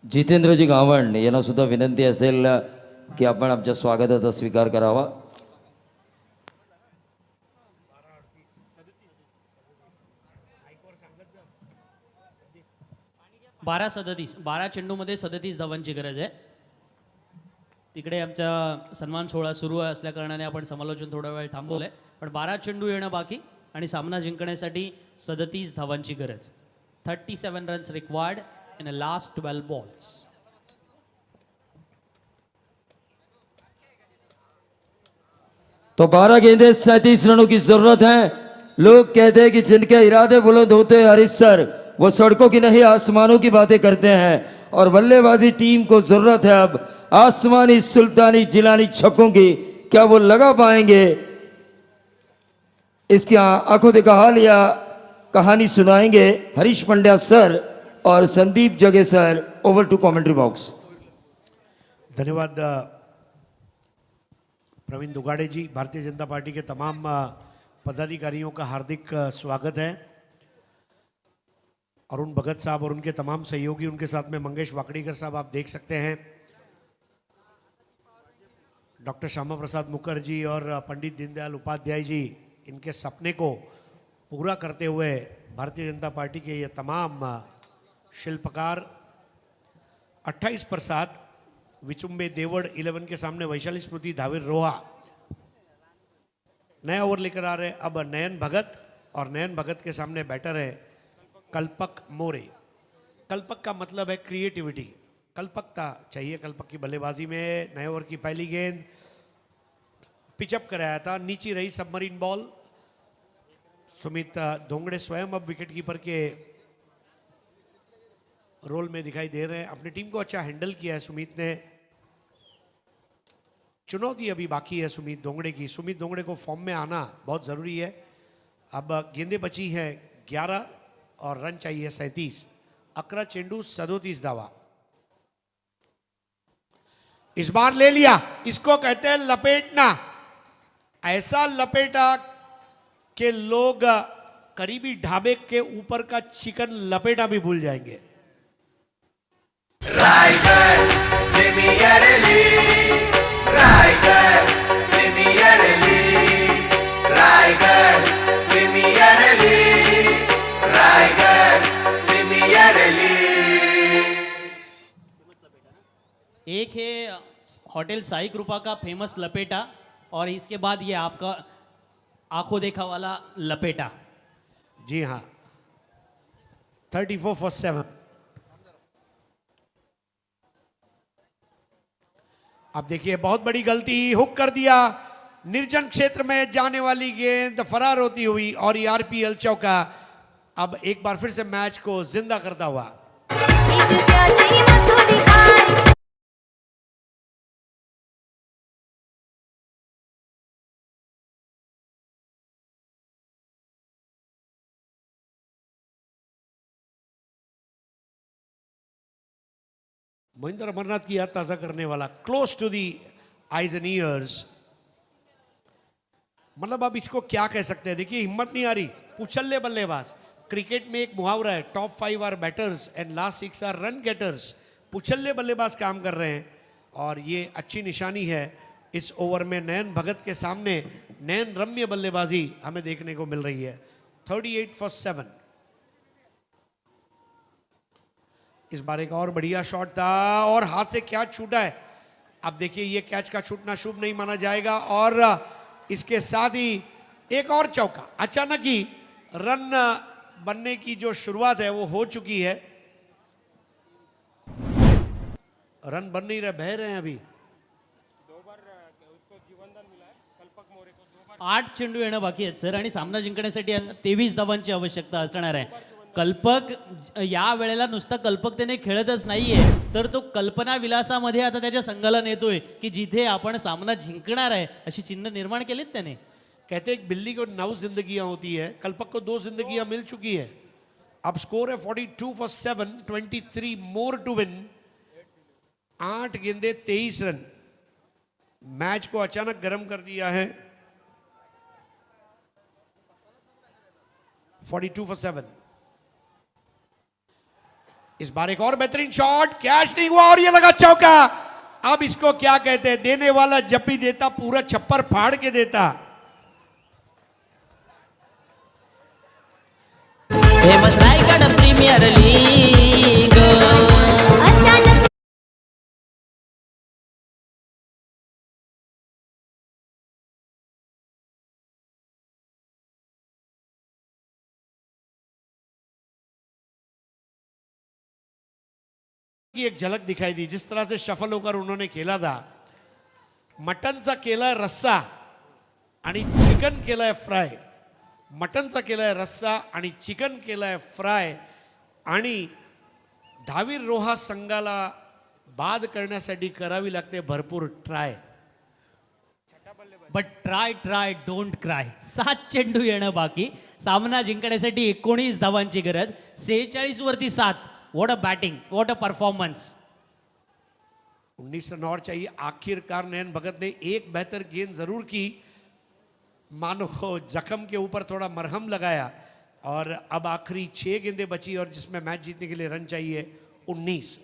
जितेंद्रजी गावण यांना सुद्धा विनंती असेल की आपण आमच्या स्वागताचा स्वीकार करावा. 12 चेंडूमध्ये 37 धावांची गरज आहे. तिकडे आमचा सन्मान सोहळा सुरू असल्या कारणाने आपण समालोचन थोडा वेळ थांबवलंय, पण 12 चेंडू येणं बाकी आणि सामना जिंकण्यासाठी 37 धावांची गरज. 37 runs required in a last 12 balls. तो 12 गेंदे 37 रनों की जरूरत है. लोग कहते हैं कि जिनके इरादे बुलंद होते हैं हरीश सर, वो सड़कों की नहीं आसमानों की बातें करते हैं. और बल्लेबाजी टीम को जरूरत है अब आसमानी सुल्तानी जिलानी छक्कों की. क्या वो लगा पाएंगे? इसकी आंखों देखा हाल या कहानी सुनाएंगे हरीश पंड्या सर और Sandeep Jage sir. Over to commentary box. धन्यवाद प्रवीण दुगाड़े जी. भारतीय जनता पार्टी के तमाम पदाधिकारियों का हार्दिक स्वागत है. अरुण भगत साहब और उनके तमाम सहयोगी, उनके साथ में मंगेश वाकड़ीकर साहब आप देख सकते हैं. डॉक्टर श्यामा प्रसाद मुखर्जी और पंडित दीनदयाल उपाध्याय जी, इनके सपने को पूरा करते हुए भारतीय जनता पार्टी के ये तमाम शिल्पकार 28 पर 7 विचुम्बे देवड़ 11 के सामने वैशाली स्मृति धाविर रोहा नया ओवर लेकर आ रहे. अब नयन भगत, और नयन भगत के सामने बैटर है कल्पक मोरे. कल्पक का मतलब है क्रिएटिविटी, कल्पकता चाहिए कल्पक की बल्लेबाजी में. नए ओवर की पहली गेंद पिचअप कराया था, नीचे रही सबमरीन बॉल. सुमित धोंगड़े स्वयं अब विकेटकीपर के रोल में दिखाई दे रहे हैं. अपनी टीम को अच्छा हैंडल किया है सुमित ने. चुनौती अभी बाकी है सुमित धोंगड़े की. सुमित धोंगड़े को फॉर्म में आना बहुत ज़रूरी है. अब गेंदें बची हैं 11 और रन चाहिए 37. 11 चेंडू 37 धावा. इस बार ले लिया. इसको कहते हैं लपेटना. ऐसा लपेटा कि लोग करीबी ढाबे के ऊपर का चिकन लपेटा भी भूल जाएंगे. Raigad premier league, Raigad premier league, Raigad premier league, Raigad premier league. एक है होटल साई कृपा का फेमस लपेटा, और इसके बाद ये आपका आंखों देखा वाला लपेटा. जी हाँ, 34 for 7. अब देखिए बहुत बड़ी गलती, हुक कर दिया. निर्जन क्षेत्र में जाने वाली गेंद फरार होती हुई, और ये आरपीएल चौका अब एक बार फिर से मैच को जिंदा करता हुआ. महेंद्र अमरनाथ की याद ताज़ा करने वाला, close to the eyes and ears. मतलब अब इसको क्या कह सकते हैं. देखिए हिम्मत नहीं आ रही. पुछल्ले बल्लेबाज. क्रिकेट में एक मुहावरा है, top 5 are batters and last 6 are run getters. पुछल्ले बल्लेबाज काम कर रहे हैं और ये अच्छी निशानी है. इस ओवर में नयन भगत के सामने नयन रम्य बल्लेबाजी हमें देखने को मिल रही है. 38 for 7. इस बार एक और बढ़िया शॉट था और हाथ से क्या छूटा है. अब देखिए ये कैच का छूटना शुभ नहीं माना जाएगा. और इसके साथ ही एक और चौका. अचानक ही रन बनने की जो शुरुआत है वो हो चुकी है. रन बन नहीं रहे, बह रहे हैं अभी. 8 चेंडू येणं बाकी आहेत सर, आणि सामना जिंकण्यासाठी 23 धावांची आवश्यकता असणार आहे. कल्पक या वेळेला नुसतं कल्पकतेने खेळतच नाहीये, तर तो कल्पना विलासामध्ये आता त्याच्या संघाला नेतोय की जिथे आपण सामना जिंकणार आहे अशी चिन्ह निर्माण केलीत त्याने. कहते हैं एक बिल्ली को 9 जिंदगियां होती है, कल्पक को 2 जिंदगियां मिल चुकी है. अब स्कोर है 42 for 7, 23 मोर टू विन. 8 गेंदे 23 रन. मैच को अचानक गर्म कर दिया है. 42 for 7. इस बार एक और बेहतरीन शॉट, कैच नहीं हुआ और ये लगा चौका. अब इसको क्या कहते हैं, देने वाला जब भी देता पूरा छप्पर फाड़ के देता. Famous Raigad premier league. की एक झलक दिखाई दी जिस तरह से शफल होकर उन्होंने खेला था. मटनचा केलाय रस्सा आणि चिकन केलाय फ्राय. मटनचा केलाय रस्सा आणि चिकन केलाय फ्राय. आणि धावीर रोहा संघाला बाद करण्यासाठी करावी लागते भरपूर try. But try don't cry. 7 चेंडू येणं बाकी. सामना जिंकण्यासाठी 19 धावांची गरज. 46 वरती 7. What a batting, what a performance. 19 run और चाहिए. आखिरकार नयन भगत ने एक बेहतर गेंद जरूर की, मानो जख्म के ऊपर थोड़ा मरहम लगाया. और अब आखिरी 6 गेंदें बची और जिसमें मैच जीतने के लिए रन चाहिए 19.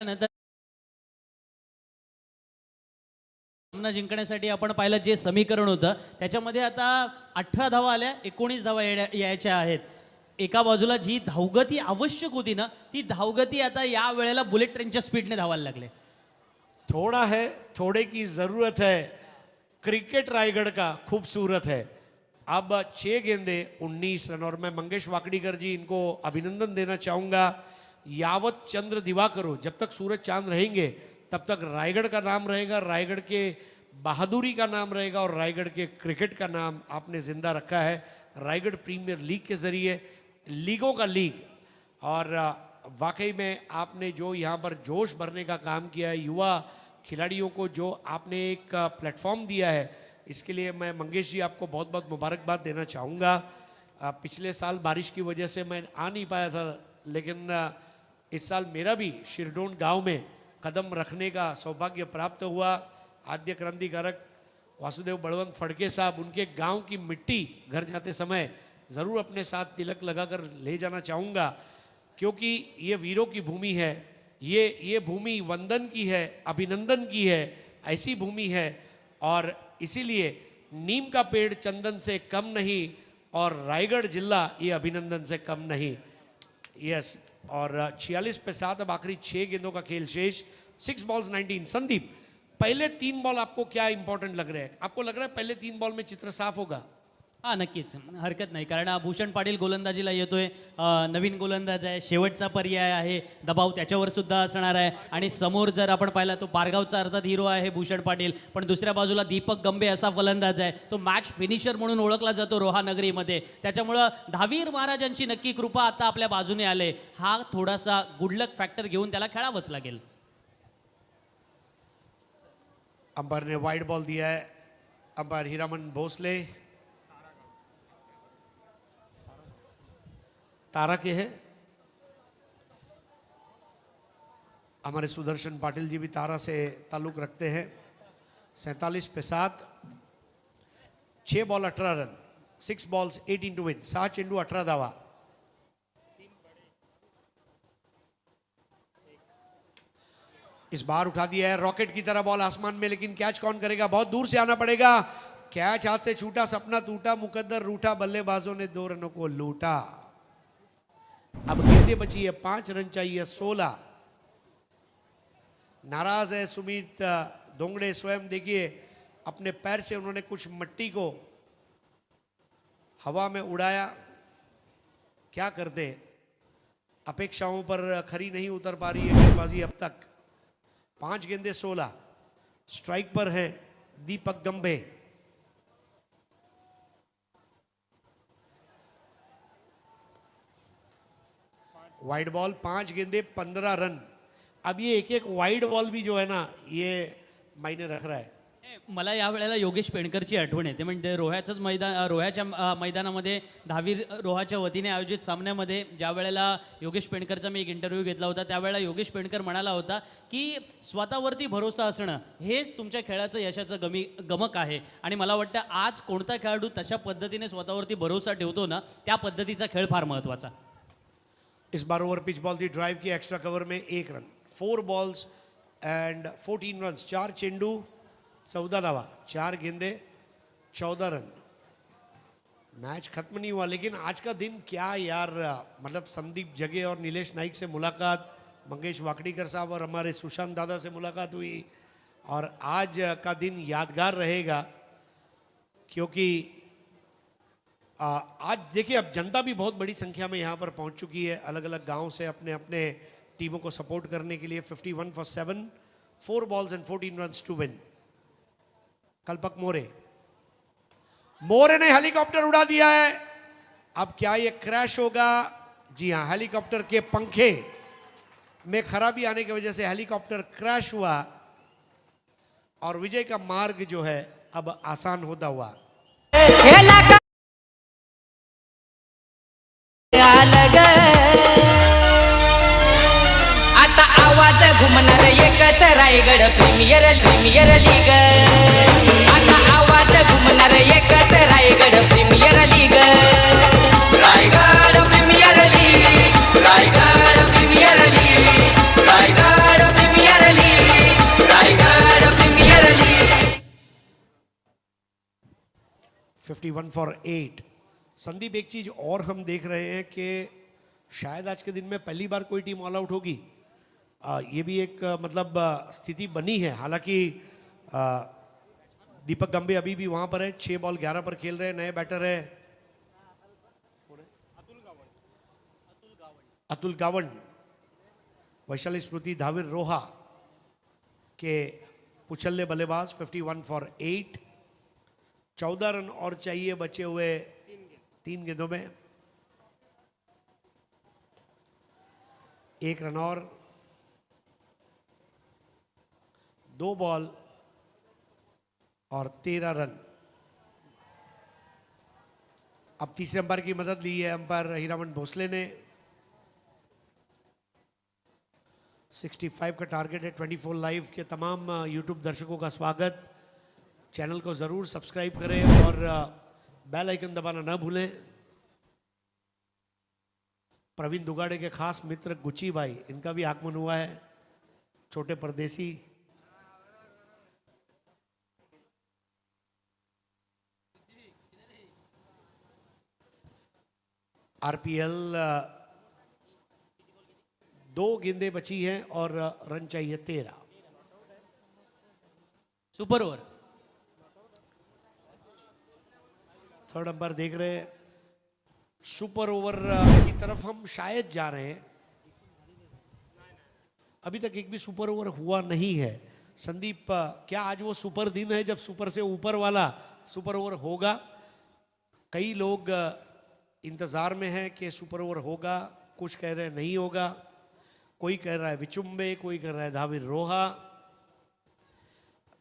नंतर सामना जिंकण्यासाठी आपण पाहिलं जे समीकरण होतं त्याच्यामध्ये आता 18 धावा आल्या, 19 धावा यायच्या आहेत. एका बाजूला जी धावगती आवश्यक होती ना, ती धावगती आता या वेळेला बुलेट ट्रेनच्या स्पीडने धावायला लागले. थोड़ा है, थोड़े की जरूरत है. क्रिकेट रायगढ़ का खूबसूरत है. अब 6 गेंदे 19 रन. और मैं मंगेश वाकड़ीकर जी इनको अभिनंदन देना चाहूंगा. यावत चंद्र दिवाकरो, जब तक सूरज चांद रहेंगे तब तक रायगढ़ का नाम रहेगा, रायगढ़ के बहादुरी का नाम रहेगा और रायगढ़ के क्रिकेट का नाम आपने जिंदा रखा है रायगढ़ प्रीमियर लीग के जरिए. लीगों का लीग. और वाकई में आपने जो यहाँ पर जोश भरने का काम किया है, युवा खिलाड़ियों को जो आपने एक प्लेटफॉर्म दिया है, इसके लिए मैं मंगेश जी आपको बहुत बहुत मुबारकबाद देना चाहूँगा. पिछले साल बारिश की वजह से मैं आ नहीं पाया था, लेकिन इस साल मेरा भी शिरडोन गांव में कदम रखने का सौभाग्य प्राप्त हुआ. आद्य क्रांतिकारक वासुदेव बलवंत फड़के साहब, उनके गांव की मिट्टी घर जाते समय ज़रूर अपने साथ तिलक लगाकर ले जाना चाहूँगा, क्योंकि ये वीरों की भूमि है. ये भूमि वंदन की है, अभिनंदन की है, ऐसी भूमि है. और इसीलिए नीम का पेड़ चंदन से कम नहीं और रायगढ़ जिला ये अभिनंदन से कम नहीं. यस. और 46 पे 7. अब आखिरी 6 गेंदों का खेल शेष. 6 बॉल्स 19. संदीप, पहले 3 बॉल आपको क्या इंपॉर्टेंट लग रहे हैं? आपको लग रहा है पहले 3 बॉल में चित्र साफ होगा? हा नक्कीच हरकत नाही, कारण भूषण पाटील गोलंदाजीला येतोय. नवीन गोलंदाज आहे, शेवटचा पर्याय आहे, दबाव त्याच्यावर सुद्धा असणार आहे. आणि समोर जर आपण पाहिला तो पारगावचा अर्थात हिरो आहे भूषण पाटील, पण दुसऱ्या बाजूला दीपक गंबे असा फलंदाज आहे, तो मॅच फिनिशर म्हणून ओळखला जातो रोहानगरीमध्ये. त्याच्यामुळं धावीर महाराजांची नक्की कृपा आता आपल्या बाजूने आले. हा थोडासा गुडलक फॅक्टर घेऊन त्याला खेळावंच लागेल. अंपायर ने वाइड बॉल दिया है. अंपायर हीरामन भोसले तारा के हैं. हमारे सुदर्शन पाटिल जी भी तारा से ताल्लुक रखते हैं. 47 पे 7. 6 ball 18 run. 6 balls 18 to win. 6 चेंडू 18 धावा. इस बार उठा दिया है रॉकेट की तरह बॉल आसमान में, लेकिन कैच कौन करेगा? बहुत दूर से आना पड़ेगा. कैच हाथ से छूटा, सपना टूटा, मुकद्दर रूठा, बल्लेबाजों ने 2 रनों को लूटा. अब गेंदें बची है, 5 रन चाहिए 16. नाराज है सुमित दोंगड़े स्वयं देखिए अपने पैर से उन्होंने कुछ मिट्टी को हवा में उड़ाया। क्या करते, अपेक्षाओं पर खरी नहीं उतर पा रही है गेंदबाजी अब तक। 5 गेंदे 16। स्ट्राइक पर है दीपक गंभे। वाइड बॉल, 5 गेंदे 15 रन। अब ये एक वाइड बॉल भी जो है ना, ये मायने रख रहा है। मला या वेळेला योगेश पेणकरची आठवण येते. म्हणजे रोह्याचंच मैदान, रोह्याच्या मैदानामध्ये दहावीर रोहाच्या वतीने आयोजित सामन्यामध्ये ज्या वेळेला योगेश पेणकरचा मी एक इंटरव्ह्यू घेतला होता, त्यावेळेला योगेश पेणकर म्हणाला होता की स्वतःवरती भरोसा असणं हेच तुमच्या खेळाचं यशाचं गमक आहे. आणि मला वाटतं आज कोणता खेळाडू तशा पद्धतीने स्वतःवरती भरोसा ठेवतो ना, त्या पद्धतीचा खेळ फार महत्त्वाचा. इस बार ओवर पिच बॉल थी, ड्राइव की एक्स्ट्रा कवर में 1 रन। 4 balls and 14 run. 4 चेंडू 14 धावा, 4 गेंदे 14 रन। मैच खत्म नहीं हुआ, लेकिन आज का दिन क्या यार, मतलब संदीप जगे और नीलेश नाइक से मुलाकात, मंगेश वाकड़ीकर साहब और हमारे सुशांत दादा से मुलाकात हुई, और आज का दिन यादगार रहेगा क्योंकि आज देखिए अब जनता भी बहुत बड़ी संख्या में यहाँ पर पहुँच चुकी है, अलग अलग गांव से अपने अपने टीमों को सपोर्ट करने के लिए। 51 for 7, 4 balls and 14 runs to win। कल्पक मोरे ने हेलीकॉप्टर उड़ा दिया है। अब क्या ये क्रैश होगा? जी हाँ, हेलीकॉप्टर के पंखे में खराबी आने की वजह से हेलीकॉप्टर क्रैश हुआ और विजय का मार्ग जो है अब आसान होता हुआ। आता आवाज घुमणार एकच रायगड प्रीमियर लीग. आता आवाज घुमणार एकच Raigad premier league. Raigad premier league, Raigad premier league, Raigad premier league, Raigad premier league. 51 for 8। Sandeep, एक चीज और हम देख रहे हैं कि शायद आज के दिन में पहली बार कोई टीम ऑल आउट होगी। ये भी एक मतलब स्थिति बनी है। हालांकि दीपक गंभे अभी भी वहां पर है, 6 बॉल 11 पर खेल रहे हैं। नए बैटर है अतुल गावंड, वैशाली स्मृति धाविर रोहा के पुछल्ले बल्लेबाज। 51 for 8। 14 रन और चाहिए बचे हुए 3 गेंदों में। 1 रन और, 2 बॉल और 13 रन। अब तीसरे अंपायर की मदद ली है अंपायर हीरामन भोसले ने। 65 का टारगेट है। 24 लाइव के तमाम यूट्यूब दर्शकों का स्वागत। चैनल को ज़रूर सब्सक्राइब करें और बेल आइकन दबाना ना भूलें। प्रवीण दुगाड़े के खास मित्र गुच्ची भाई, इनका भी आगमन हुआ है। छोटे परदेसी। आरपीएल 2 गेंदें बची हैं और रन चाहिए 13। Super over. थर्ड अंपायर देख रहे हैं। सुपर ओवर की तरफ हम शायद जा रहे हैं। अभी तक एक भी सुपर ओवर हुआ नहीं है। संदीप, क्या आज वो सुपर दिन है जब सुपर से ऊपर वाला सुपर ओवर होगा? कई लोग इंतजार में हैं कि सुपर ओवर होगा, कुछ कह रहे हैं नहीं होगा, कोई कह रहा है विचुंबे, कोई कह रहा है धाविर रोहा।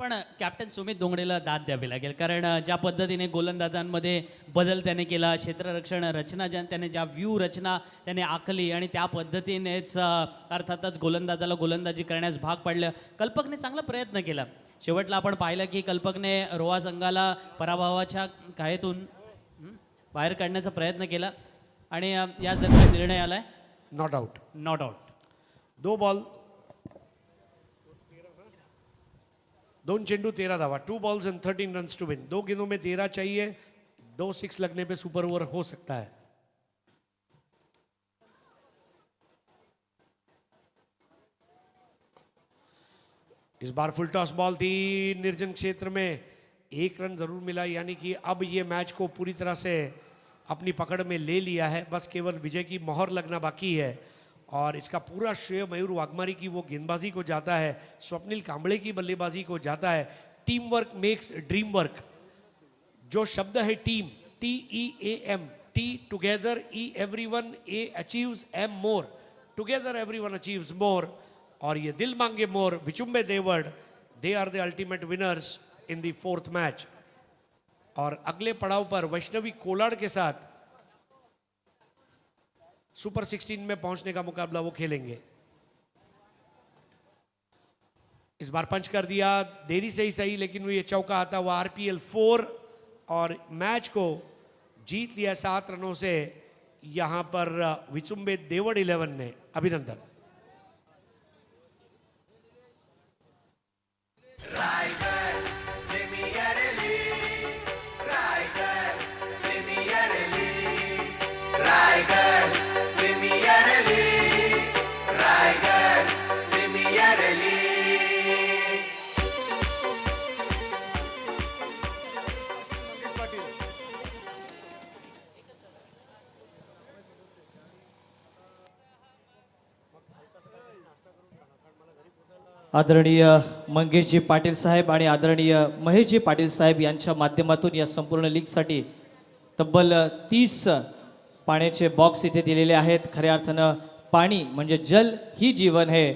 पण कॅप्टन सुमित दोंगडेला दाद द्यावी लागेल, कारण ज्या पद्धतीने गोलंदाजांमध्ये बदल त्याने केला, क्षेत्ररक्षण रचना त्याने ज्या व्ह्यू रचना त्याने आखली आणि त्या पद्धतीनेच अर्थातच गोलंदाजाला गोलंदाजी करण्यास भाग पाडलं. कल्पकने चांगला प्रयत्न केला. शेवटला आपण पाहिलं की कल्पकने रोहा संघाला पराभवाच्या काहेतून बाहेर काढण्याचा प्रयत्न केला आणि याच दरम्यान निर्णय आलाय not out. Not out. 2 ball 2 चेंडू 13 धावा। 2 balls and 13 runs to win। 2 गेंदों में 13 चाहिए। 2 6 लगने पे सुपर ओवर हो सकता है। इस बार फुल टॉस बॉल थी निर्जन क्षेत्र में, 1 रन जरूर मिला, यानी कि अब ये मैच को पूरी तरह से अपनी पकड़ में ले लिया है। बस केवल विजय की मोहर लगना बाकी है और इसका पूरा श्रेय मयूर वाघमारे की वो गेंदबाजी को जाता है, स्वप्निल कांबळे की बल्लेबाजी को जाता है। Team work makes dream work, जो शब्द है team, TEAM, T together, E everyone, A achieves, M more, together everyone achieves more। और ये दिल मांगे more, Vichumbe Devad, they are the ultimate winners in the 4th match. और अगले पड़ाव पर वैष्णवी कोलाड के साथ सुपर 16 में पहुंचने का मुकाबला वो खेलेंगे। इस बार पंच कर दिया, देरी से ही सही, लेकिन वो ये चौका आता हुआ RPL 4 और मैच को जीत लिया 7 रनों से यहां पर विचुम्बे देवड़ 11 ने। अभिनंदन। Raigad premier league, Raigad premier league, Raigad premier league, Raigad premier league. आदरणीय मंगेशजी पाटील साहेब आणि आदरणीय महेशजी पाटील साहेब यांच्या माध्यमातून या संपूर्ण लीगसाठी तब्बल 30 पाण्याचे बॉक्स इथे दिलेले आहेत। खऱ्या अर्थानं पाणी म्हणजे जल ही जीवन है